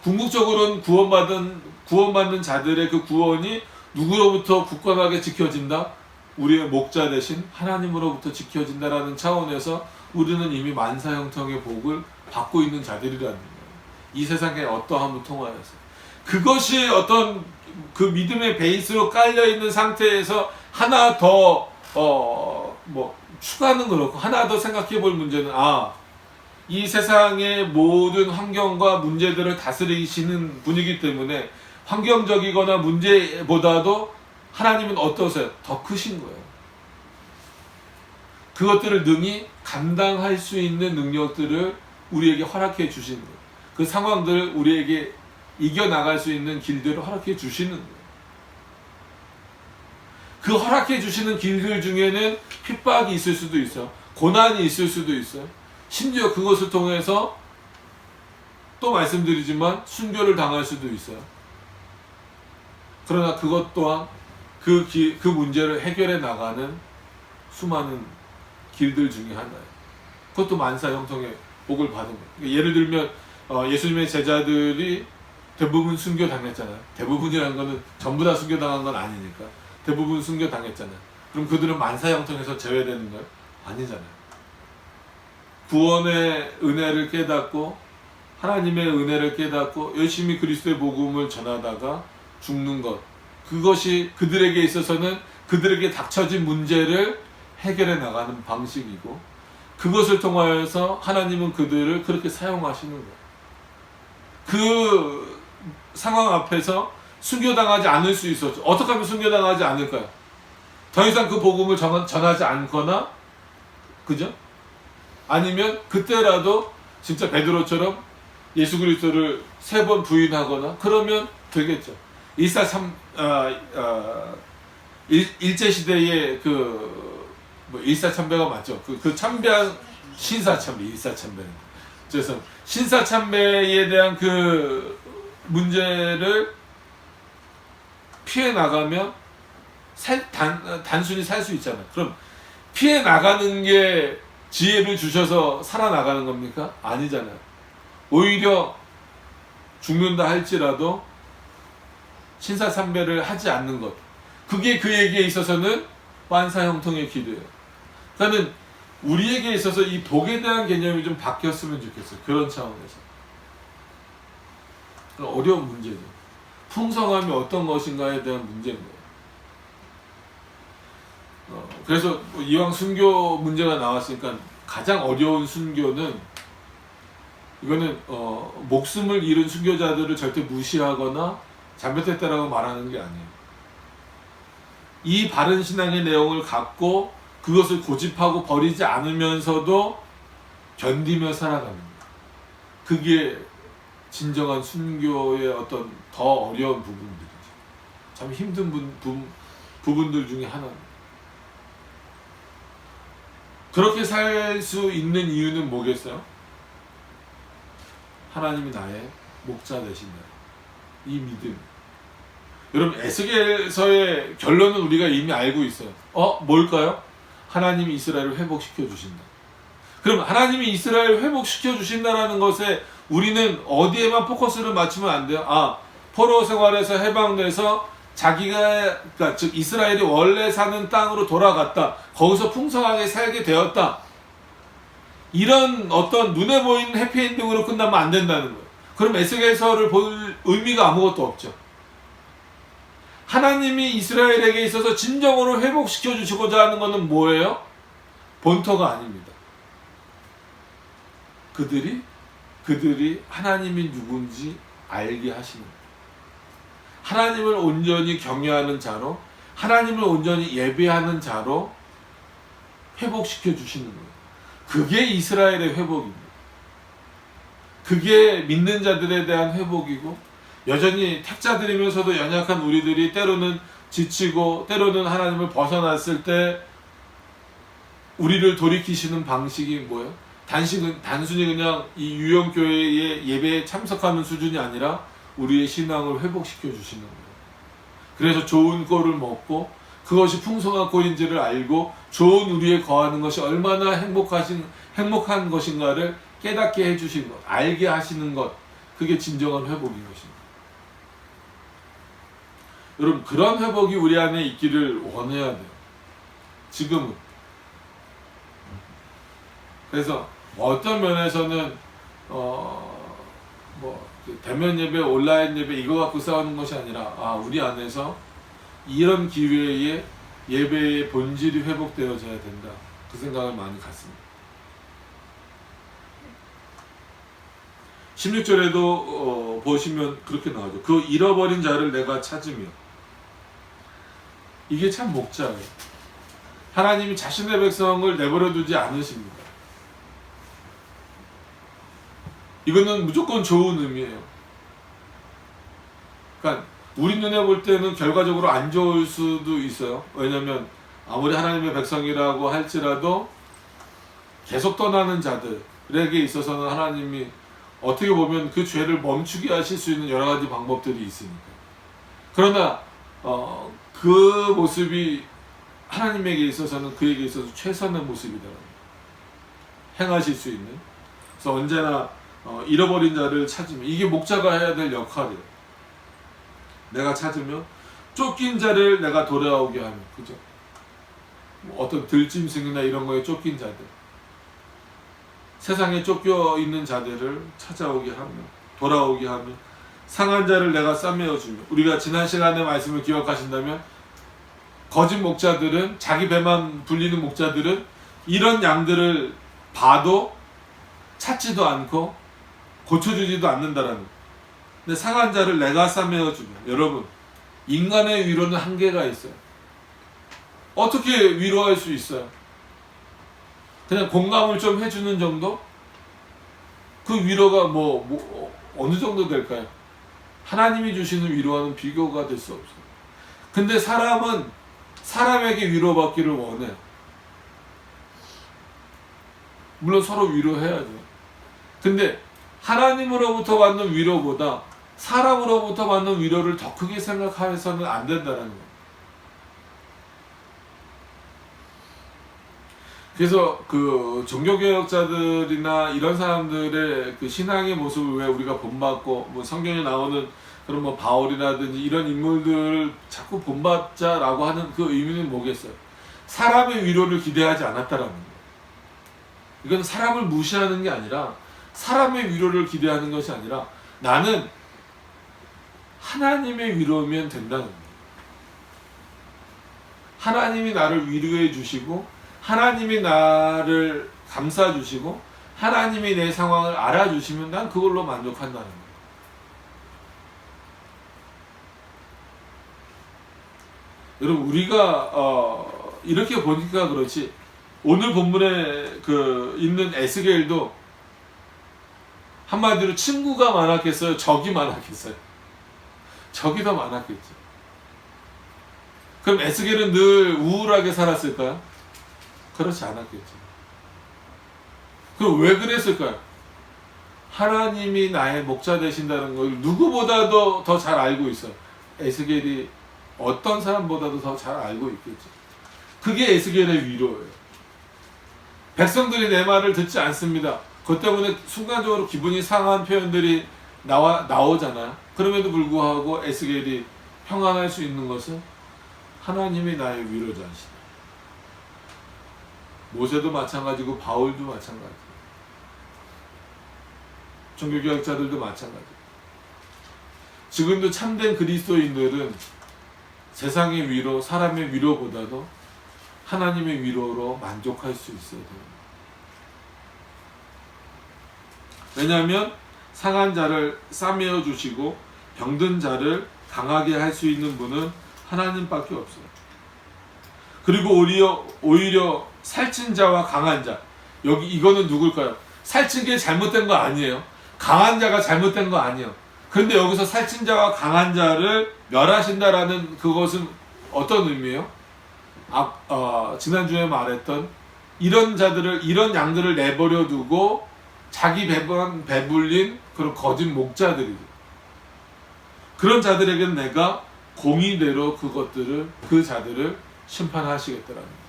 궁극적으로는 구원받는 자들의 그 구원이 누구로부터 굳건하게 지켜진다? 우리의 목자 대신 하나님으로부터 지켜진다라는 차원에서 우리는 이미 만사형통의 복을 받고 있는 자들이라는 거예요. 이 세상의 어떠함을 통하여서. 그것이 어떤 그 믿음의 베이스로 깔려있는 상태에서 하나 더 추가하는 그렇고, 하나 더 생각해 볼 문제는, 이 세상의 모든 환경과 문제들을 다스리시는 분이기 때문에 환경적이거나 문제보다도 하나님은 어떠세요? 더 크신 거예요. 그것들을 능히 감당할 수 있는 능력들을 우리에게 허락해 주시는 거예요. 그 상황들을 우리에게 이겨나갈 수 있는 길들을 허락해 주시는 거예요. 그 허락해 주시는 길들 중에는 핍박이 있을 수도 있어요. 고난이 있을 수도 있어요. 심지어 그것을 통해서 또 말씀드리지만 순교를 당할 수도 있어요. 그러나 그것 또한 그 문제를 해결해 나가는 수많은 길들 중에 하나예요. 그것도 만사 형통의 복을 받은 거예요. 예를 들면 예수님의 제자들이 대부분 순교 당했잖아요. 대부분이라는 거는 전부 다 순교 당한 건 아니니까. 대부분 순교 당했잖아요. 그럼 그들은 만사 형통에서 제외되는 거예요? 아니잖아요. 구원의 은혜를 깨닫고 하나님의 은혜를 깨닫고 열심히 그리스도의 복음을 전하다가 죽는 것, 그것이 그들에게 있어서는 그들에게 닥쳐진 문제를 해결해 나가는 방식이고, 그것을 통하여서 하나님은 그들을 그렇게 사용하시는 거예요. 그 상황 앞에서 순교당하지 않을 수 있었죠. 어떻게 하면 순교당하지 않을까요? 더 이상 그 복음을 전하지 않거나, 그죠? 아니면 그때라도 진짜 베드로처럼 예수 그리스도를 3번 부인하거나 그러면 되겠죠. 일제시대의 일사참배가 맞죠. 그 참배한 신사참배, 일사참배는. 그래서 신사참배에 대한 그 문제를 피해 나가면 단순히 살 수 있잖아요. 그럼 피해 나가는 게 지혜를 주셔서 살아나가는 겁니까? 아니잖아요. 오히려 죽는다 할지라도 신사참배를 하지 않는 것, 그게 그에게 있어서는 만사형통의 길이에요. 그러니까 우리에게 있어서 이 복에 대한 개념이 좀 바뀌었으면 좋겠어요. 그런 차원에서. 어려운 문제죠. 풍성함이 어떤 것인가에 대한 문제인 거예요. 그래서 이왕 순교 문제가 나왔으니까 가장 어려운 순교는, 이거는 목숨을 잃은 순교자들을 절대 무시하거나 잘못했다라고 말하는 게 아니에요. 이 바른 신앙의 내용을 갖고 그것을 고집하고 버리지 않으면서도 견디며 살아가는 것. 그게 진정한 순교의 어떤 더 어려운 부분들이죠. 참 힘든 부분들 중에 하나입니다. 그렇게 살 수 있는 이유는 뭐겠어요? 하나님이 나의 목자 되신다. 이 믿음. 여러분, 에스겔서의 결론은 우리가 이미 알고 있어요. 뭘까요? 하나님이 이스라엘을 회복시켜 주신다. 그럼 하나님이 이스라엘을 회복시켜 주신다라는 것에 우리는 어디에만 포커스를 맞추면 안 돼요? 포로 생활에서 해방돼서 그러니까 즉 이스라엘이 원래 사는 땅으로 돌아갔다. 거기서 풍성하게 살게 되었다. 이런 어떤 눈에 보이는 해피엔딩으로 끝나면 안 된다는 거예요. 그럼 에스겔서를 볼 의미가 아무것도 없죠. 하나님이 이스라엘에게 있어서 진정으로 회복시켜 주시고자 하는 것은 뭐예요? 본토가 아닙니다. 그들이 하나님이 누군지 알게 하시는 거예요. 하나님을 온전히 경외하는 자로, 하나님을 온전히 예배하는 자로 회복시켜 주시는 거예요. 그게 이스라엘의 회복입니다. 그게 믿는 자들에 대한 회복이고, 여전히 택자들이면서도 연약한 우리들이 때로는 지치고 때로는 하나님을 벗어났을 때 우리를 돌이키시는 방식이 뭐예요? 단순히 그냥 이 유형교회의 예배에 참석하는 수준이 아니라 우리의 신앙을 회복시켜 주시는 거예요. 그래서 좋은 꼴을 먹고 그것이 풍성한 꼴인지를 알고 좋은 우리에 거하는 것이 얼마나 행복한 것인가를 깨닫게 해주신 것, 알게 하시는 것, 그게 진정한 회복인 것입니다. 여러분, 그런 회복이 우리 안에 있기를 원해야 돼요. 지금은. 그래서 어떤 면에서는 대면 예배, 온라인 예배 이거 갖고 싸우는 것이 아니라 우리 안에서 이런 기회에 예배의 본질이 회복되어져야 된다. 그 생각을 많이 갖습니다. 16절에도 보시면 그렇게 나오죠. 그 잃어버린 자를 내가 찾으며. 이게 참 목자예요. 하나님이 자신의 백성을 내버려 두지 않으십니다. 이거는 무조건 좋은 의미예요. 그러니까 우리 눈에 볼 때는 결과적으로 안 좋을 수도 있어요. 왜냐하면 아무리 하나님의 백성이라고 할지라도 계속 떠나는 자들에게 있어서는 하나님이 어떻게 보면 그 죄를 멈추게 하실 수 있는 여러 가지 방법들이 있으니까. 그러나 그 모습이 하나님에게 있어서는 그에게 있어서 최선의 모습이다. 행하실 수 있는. 그래서 언제나 잃어버린 자를 찾으면, 이게 목자가 해야 될 역할이에요. 내가 찾으면 쫓긴 자를 내가 돌아오게 하면, 그죠? 어떤 들짐승이나 이런 거에 쫓긴 자들, 세상에 쫓겨 있는 자들을 찾아오게 하며 돌아오게 하며 상한 자를 내가 싸매어 주며. 우리가 지난 시간의 말씀을 기억하신다면 거짓 목자들은, 자기 배만 불리는 목자들은 이런 양들을 봐도 찾지도 않고 고쳐주지도 않는다라는 거예요. 근데 상한 자를 내가 싸매어 주며. 여러분, 인간의 위로는 한계가 있어요. 어떻게 위로할 수 있어요? 그냥 공감을 좀 해주는 정도? 그 위로가 어느 정도 될까요? 하나님이 주시는 위로와는 비교가 될 수 없어요. 근데 사람은 사람에게 위로받기를 원해요. 물론 서로 위로해야죠. 근데 하나님으로부터 받는 위로보다 사람으로부터 받는 위로를 더 크게 생각해서는 안 된다는 거예요. 그래서 그 종교개혁자들이나 이런 사람들의 그 신앙의 모습을 왜 우리가 본받고 성경에 나오는 그런 바울이라든지 이런 인물들을 자꾸 본받자라고 하는 그 의미는 뭐겠어요? 사람의 위로를 기대하지 않았다라는 거예요. 이건 사람을 무시하는 게 아니라, 사람의 위로를 기대하는 것이 아니라 나는 하나님의 위로면 된다는 거예요. 하나님이 나를 위로해 주시고 하나님이 나를 감싸 주시고 하나님이 내 상황을 알아주시면 난 그걸로 만족한다는 거예요. 여러분, 우리가 이렇게 보니까 그렇지, 오늘 본문에 있는 에스겔도 한마디로 친구가 많았겠어요? 적이 많았겠어요? 적이 더 많았겠죠. 그럼 에스겔은 늘 우울하게 살았을까요? 그렇지 않았겠죠. 그럼 왜 그랬을까요? 하나님이 나의 목자 되신다는 걸 누구보다도 더 잘 알고 있어요. 에스겔이 어떤 사람보다도 더 잘 알고 있겠죠. 그게 에스겔의 위로예요. 백성들이 내 말을 듣지 않습니다. 그것 때문에 순간적으로 기분이 상한 표현들이 나오잖아요. 그럼에도 불구하고 에스겔이 평안할 수 있는 것은 하나님이 나의 위로자시다. 모세도 마찬가지고 바울도 마찬가지. 종교개혁자들도 마찬가지. 지금도 참된 그리스도인들은 세상의 위로, 사람의 위로보다도 하나님의 위로로 만족할 수 있어야 돼요. 왜냐하면 상한 자를 싸매어 주시고 병든 자를 강하게 할 수 있는 분은 하나님밖에 없어요. 그리고 오히려 살찐 자와 강한 자, 이거는 누굴까요? 살찐 게 잘못된 거 아니에요. 강한 자가 잘못된 거 아니에요. 그런데 여기서 살찐 자와 강한 자를 멸하신다라는 그것은 어떤 의미예요? 지난주에 말했던 이런 양들을 내버려 두고 자기 배불린 그런 거짓 목자들이죠. 그런 자들에게는 내가 공의대로 그 자들을 심판하시겠더라는 거예요.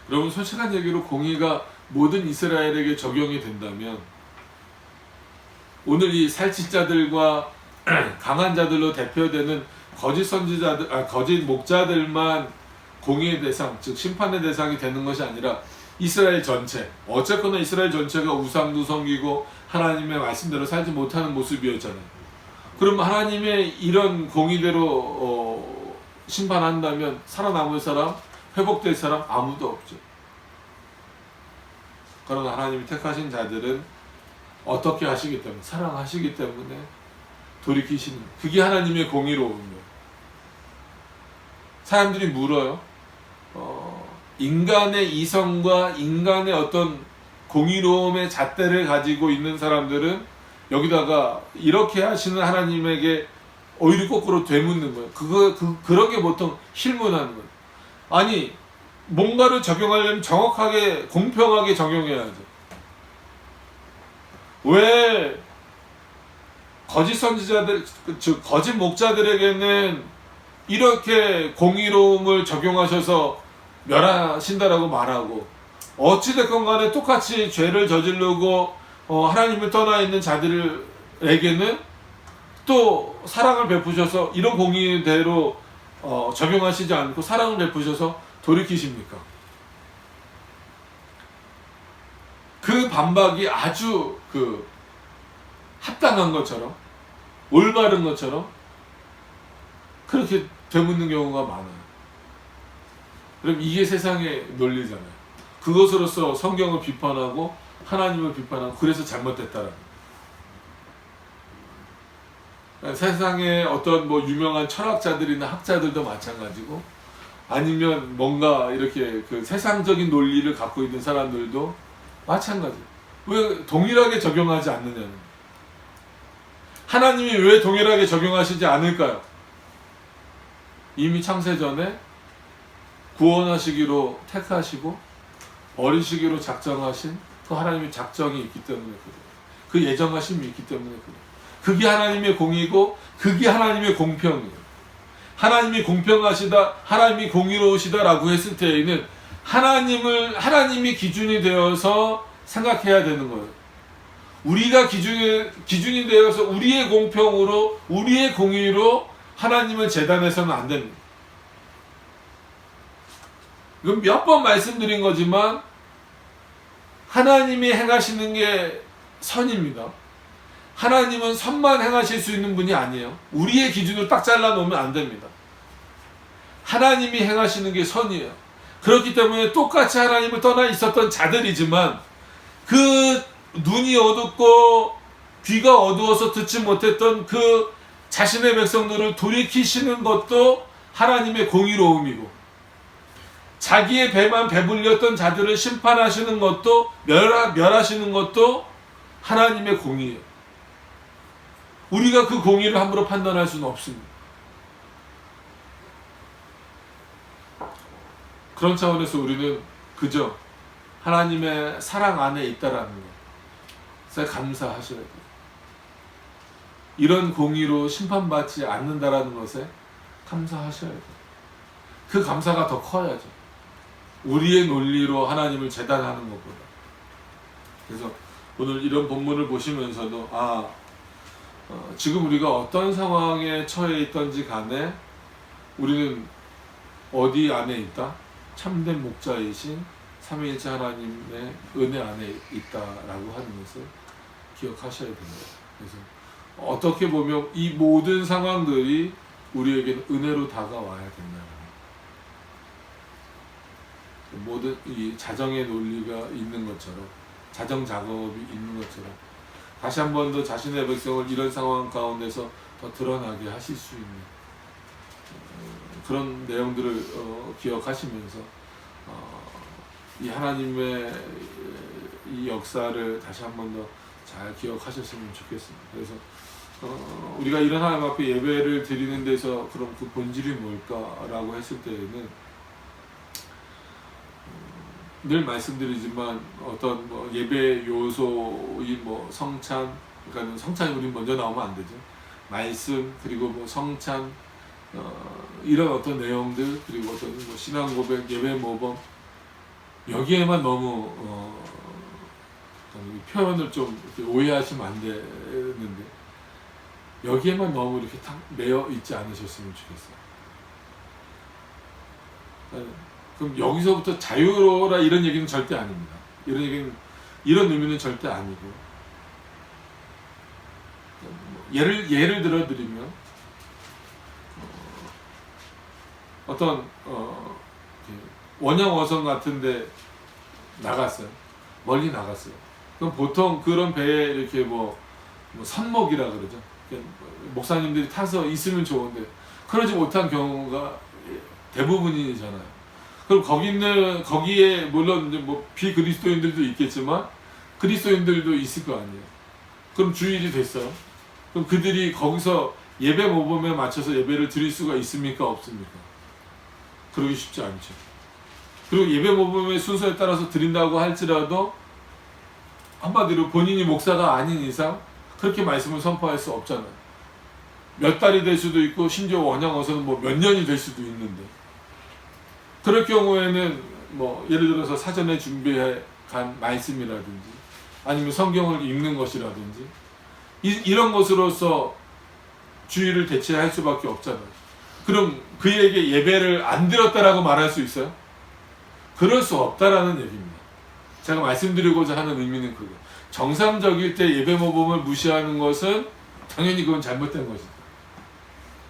여러분, 솔직한 얘기로 공의가 모든 이스라엘에게 적용이 된다면 오늘 이 살찐자들과 강한 자들로 대표되는 거짓 선지자들, 거짓 목자들만 공의의 대상, 즉 심판의 대상이 되는 것이 아니라 이스라엘 전체, 어쨌거나 이스라엘 전체가 우상도 섬기고 하나님의 말씀대로 살지 못하는 모습이었잖아요. 그럼 하나님의 이런 공의대로 심판한다면 살아남을 사람, 회복될 사람 아무도 없죠. 그러나 하나님이 택하신 자들은 어떻게 하시기 때문에, 사랑하시기 때문에 돌이키시는, 그게 하나님의 공의로움이에요. 사람들이 물어요. 인간의 이성과 인간의 어떤 공의로움의 잣대를 가지고 있는 사람들은 여기다가 이렇게 하시는 하나님에게 오히려 거꾸로 되묻는 거예요. 그런 게 보통 실문하는 거예요. 아니, 뭔가를 적용하려면 정확하게, 공평하게 적용해야죠. 왜 거짓 선지자들, 즉 거짓 목자들에게는 이렇게 공의로움을 적용하셔서 멸하신다라고 말하고, 어찌됐건 간에 똑같이 죄를 저지르고 하나님을 떠나 있는 자들에게는 또 사랑을 베푸셔서 이런 공의대로 적용하시지 않고 사랑을 베푸셔서 돌이키십니까? 그 반박이 아주 합당한 것처럼, 올바른 것처럼 그렇게 되묻는 경우가 많아요. 그럼 이게 세상의 논리잖아요. 그것으로서 성경을 비판하고 하나님을 비판하고 그래서 잘못됐다라는 거예요. 세상에 어떤 유명한 철학자들이나 학자들도 마찬가지고, 아니면 뭔가 이렇게 세상적인 논리를 갖고 있는 사람들도 마찬가지예요. 왜 동일하게 적용하지 않느냐는. 하나님이 왜 동일하게 적용하시지 않을까요? 이미 창세전에 구원하시기로 택하시고 어린 시기로 작정하신 그 하나님의 작정이 있기 때문에 그래요. 그 예정하심이 있기 때문에 그래요. 그게 하나님의 공의고 그게 하나님의 공평이에요. 하나님이 공평하시다, 하나님이 공의로우시다라고 했을 때에는 하나님이 기준이 되어서 생각해야 되는 거예요. 우리가 기준이 되어서 우리의 공평으로, 우리의 공의로 하나님을 재단해서는 안 됩니다. 이건 몇 번 말씀드린 거지만 하나님이 행하시는 게 선입니다. 하나님은 선만 행하실 수 있는 분이 아니에요. 우리의 기준으로 딱 잘라놓으면 안 됩니다. 하나님이 행하시는 게 선이에요. 그렇기 때문에 똑같이 하나님을 떠나 있었던 자들이지만 그 눈이 어둡고 귀가 어두워서 듣지 못했던 그 자신의 백성들을 돌이키시는 것도 하나님의 공의로움이고, 자기의 배만 배불렸던 자들을 심판하시는 것도 멸하시는 것도 하나님의 공의예요. 우리가 그 공의를 함부로 판단할 수는 없습니다. 그런 차원에서 우리는 그저 하나님의 사랑 안에 있다라는 것에 감사하셔야 돼요. 이런 공의로 심판받지 않는다라는 것에 감사하셔야 돼요. 그 감사가 더 커야죠. 우리의 논리로 하나님을 재단하는 것보다. 그래서 오늘 이런 본문을 보시면서도 지금 우리가 어떤 상황에 처해 있던지 간에 우리는 어디 안에 있다? 참된 목자이신 삼위일체 하나님의 은혜 안에 있다라고 하는 것을 기억하셔야 됩니다. 그래서 어떻게 보면 이 모든 상황들이 우리에게는 은혜로 다가와야 된다. 모든 이 자정의 논리가 있는 것처럼, 자정 작업이 있는 것처럼 다시 한 번 더 자신의 백성을 이런 상황 가운데서 더 드러나게 하실 수 있는 그런 내용들을 기억하시면서 이 하나님의 이 역사를 다시 한 번 더 잘 기억하셨으면 좋겠습니다. 그래서 우리가 이런 하나님 앞에 예배를 드리는 데서 그럼 그 본질이 뭘까라고 했을 때에는 늘 말씀드리지만 어떤 예배 요소인 성찬, 그러니까 성찬이 우리 먼저 나오면 안 되죠. 말씀, 그리고 성찬, 이런 어떤 내용들, 그리고 어떤 신앙 고백, 예배 모범, 여기에만 너무 표현을 좀 오해하시면 안 되는데 여기에만 너무 이렇게 탁 매여 있지 않으셨으면 좋겠어요. 그럼 여기서부터 자유로워라 이런 얘기는 절대 아닙니다. 이런 의미는 절대 아니고, 예를 들어 드리면 어떤 원양어선 같은데 나갔어요. 멀리 나갔어요. 그럼 보통 그런 배에 이렇게 선목이라 그러죠. 목사님들이 타서 있으면 좋은데 그러지 못한 경우가 대부분이잖아요. 그럼 거기에 물론 이제 비그리스도인들도 있겠지만 그리스도인들도 있을 거 아니에요. 그럼 주일이 됐어요. 그럼 그들이 거기서 예배 모범에 맞춰서 예배를 드릴 수가 있습니까? 없습니까? 그러기 쉽지 않죠. 그리고 예배 모범의 순서에 따라서 드린다고 할지라도 한마디로 본인이 목사가 아닌 이상 그렇게 말씀을 선포할 수 없잖아요. 몇 달이 될 수도 있고 심지어 원양어서는 몇 년이 될 수도 있는데, 그럴 경우에는 예를 들어서 사전에 준비해 간 말씀이라든지 아니면 성경을 읽는 것이라든지 이런 것으로서 주의를 대체할 수밖에 없잖아요. 그럼 그에게 예배를 안 드렸다라고 말할 수 있어요? 그럴 수 없다라는 얘기입니다. 제가 말씀드리고자 하는 의미는 그거. 정상적일 때 예배 모범을 무시하는 것은 당연히 그건 잘못된 것이다.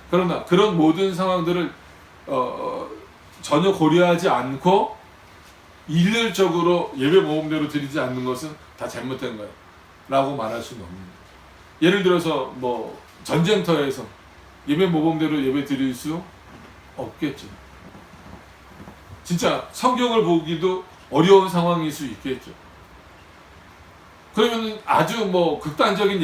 그러나 그런 모든 상황들을 전혀 고려하지 않고 일률적으로 예배 모범대로 드리지 않는 것은 다 잘못된 거야 라고 말할 수는 없습니다. 예를 들어서 전쟁터에서 예배 모범대로 예배 드릴 수 없겠죠. 진짜 성경을 보기도 어려운 상황일 수 있겠죠. 그러면 아주 극단적인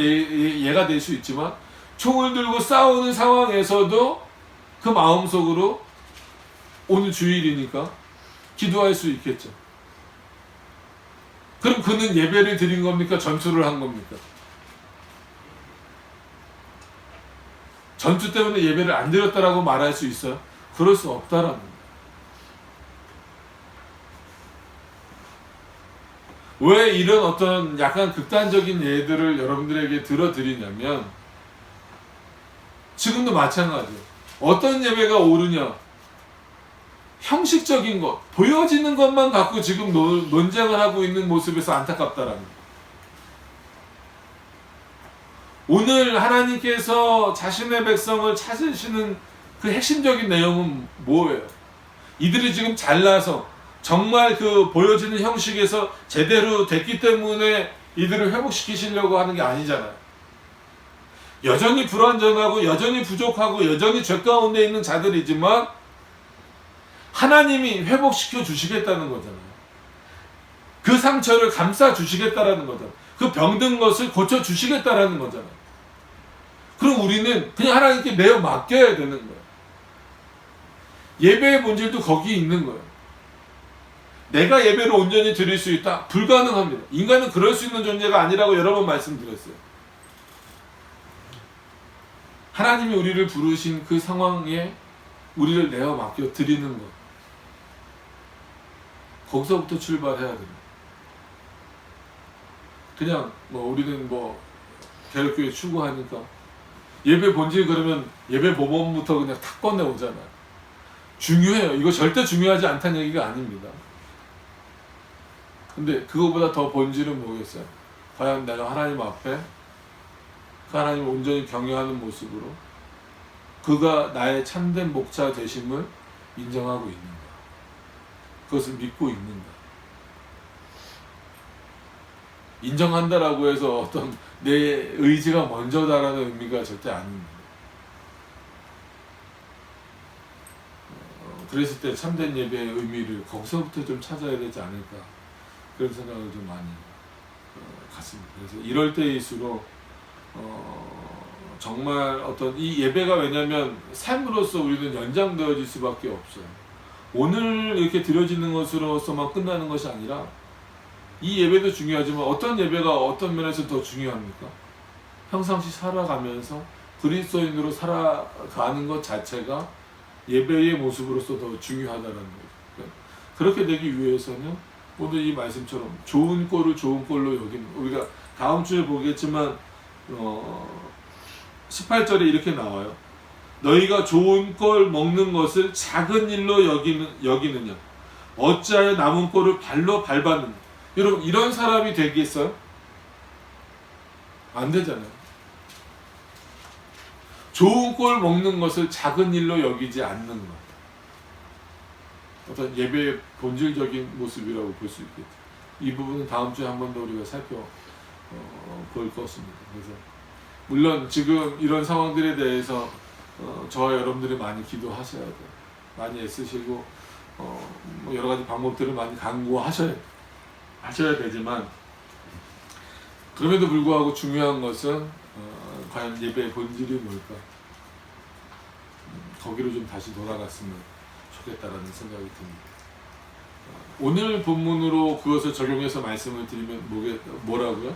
예가 될 수 있지만 총을 들고 싸우는 상황에서도 그 마음속으로 오늘 주일이니까 기도할 수 있겠죠. 그럼 그는 예배를 드린 겁니까? 전투를 한 겁니까? 전투 때문에 예배를 안 드렸다라고 말할 수 있어요? 그럴 수 없다라는 거예요. 왜 이런 어떤 약간 극단적인 예들을 여러분들에게 들어드리냐면, 지금도 마찬가지예요. 어떤 예배가 옳으냐? 형식적인 것, 보여지는 것만 갖고 지금 논쟁을 하고 있는 모습에서 안타깝다라는 거예요. 오늘 하나님께서 자신의 백성을 찾으시는 그 핵심적인 내용은 뭐예요? 이들이 지금 잘나서 정말 그 보여지는 형식에서 제대로 됐기 때문에 이들을 회복시키시려고 하는 게 아니잖아요. 여전히 불완전하고 여전히 부족하고 여전히 죄 가운데 있는 자들이지만 하나님이 회복시켜 주시겠다는 거잖아요. 그 상처를 감싸 주시겠다라는 거잖아요. 그 병든 것을 고쳐 주시겠다라는 거잖아요. 그럼 우리는 그냥 하나님께 내어 맡겨야 되는 거예요. 예배의 본질도 거기 있는 거예요. 내가 예배를 온전히 드릴 수 있다? 불가능합니다. 인간은 그럴 수 있는 존재가 아니라고 여러 번 말씀드렸어요. 하나님이 우리를 부르신 그 상황에 우리를 내어 맡겨 드리는 것. 거기서부터 출발해야 됩니다. 그냥 우리는 개혁교회 추구하니까 예배 본질 그러면 예배 모범부터 그냥 탁 꺼내오잖아요. 중요해요. 이거 절대 중요하지 않다는 얘기가 아닙니다. 근데 그거보다 더 본질은 뭐겠어요? 과연 내가 하나님 앞에 그 하나님을 온전히 경외하는 모습으로 그가 나의 참된 목자 되심을 인정하고 있는가? 그것을 믿고 있는가? 인정한다라고 해서 어떤 내 의지가 먼저다라는 의미가 절대 아닙니다. 그랬을 때 참된 예배의 의미를 거기서부터 좀 찾아야 되지 않을까 그런 생각을 좀 많이 갖습니다. 그래서 이럴 때일수록 정말 어떤 이 예배가 왜냐하면 삶으로서 우리는 연장되어질 수밖에 없어요. 오늘 이렇게 드려지는 것으로서만 끝나는 것이 아니라 이 예배도 중요하지만 어떤 예배가 어떤 면에서 더 중요합니까? 평상시 살아가면서 그리스도인으로 살아가는 것 자체가 예배의 모습으로서 더 중요하다는 거죠. 그렇게 되기 위해서는 오늘 이 말씀처럼 좋은 꼴을 좋은 꼴로 여기는, 우리가 다음 주에 보겠지만 18절에 이렇게 나와요. 너희가 좋은 꼴 먹는 것을 작은 일로 여기느냐? 어찌하여 남은 꼴을 발로 밟았느냐? 여러분, 이런 사람이 되겠어요? 안 되잖아요. 좋은 꼴 먹는 것을 작은 일로 여기지 않는 것. 어떤 예배의 본질적인 모습이라고 볼 수 있겠죠. 이 부분은 다음 주에 한 번 더 우리가 살펴볼 것입니다. 그래서 물론 지금 이런 상황들에 대해서 저와 여러분들이 많이 기도하셔야 돼요. 많이 애쓰시고 여러 가지 방법들을 많이 강구하셔야 되지만, 그럼에도 불구하고 중요한 것은 과연 예배의 본질이 뭘까? 거기로 좀 다시 돌아갔으면 좋겠다라는 생각이 듭니다. 오늘 본문으로 그것을 적용해서 말씀을 드리면 뭐라고요?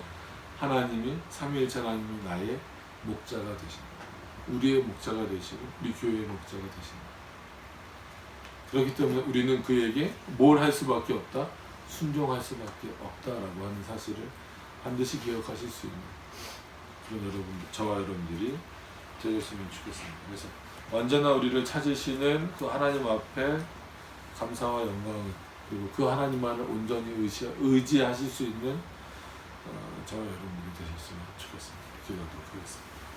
하나님이 삼위일체 하나님이 나의 목자가 되신다. 우리의 목자가 되시고 우리 교회의 목자가 되신다. 그렇기 때문에 우리는 그에게 뭘 할 수밖에 없다? 순종할 수밖에 없다라고 하는 사실을 반드시 기억하실 수 있는 그런 저와 여러분들이 되셨으면 좋겠습니다. 그래서 언제나 우리를 찾으시는 그 하나님 앞에 감사와 영광, 그리고 그 하나님만을 온전히 의지하실 수 있는 저와 여러분들이 되셨으면 좋겠습니다. 기도하도록 하겠습니다.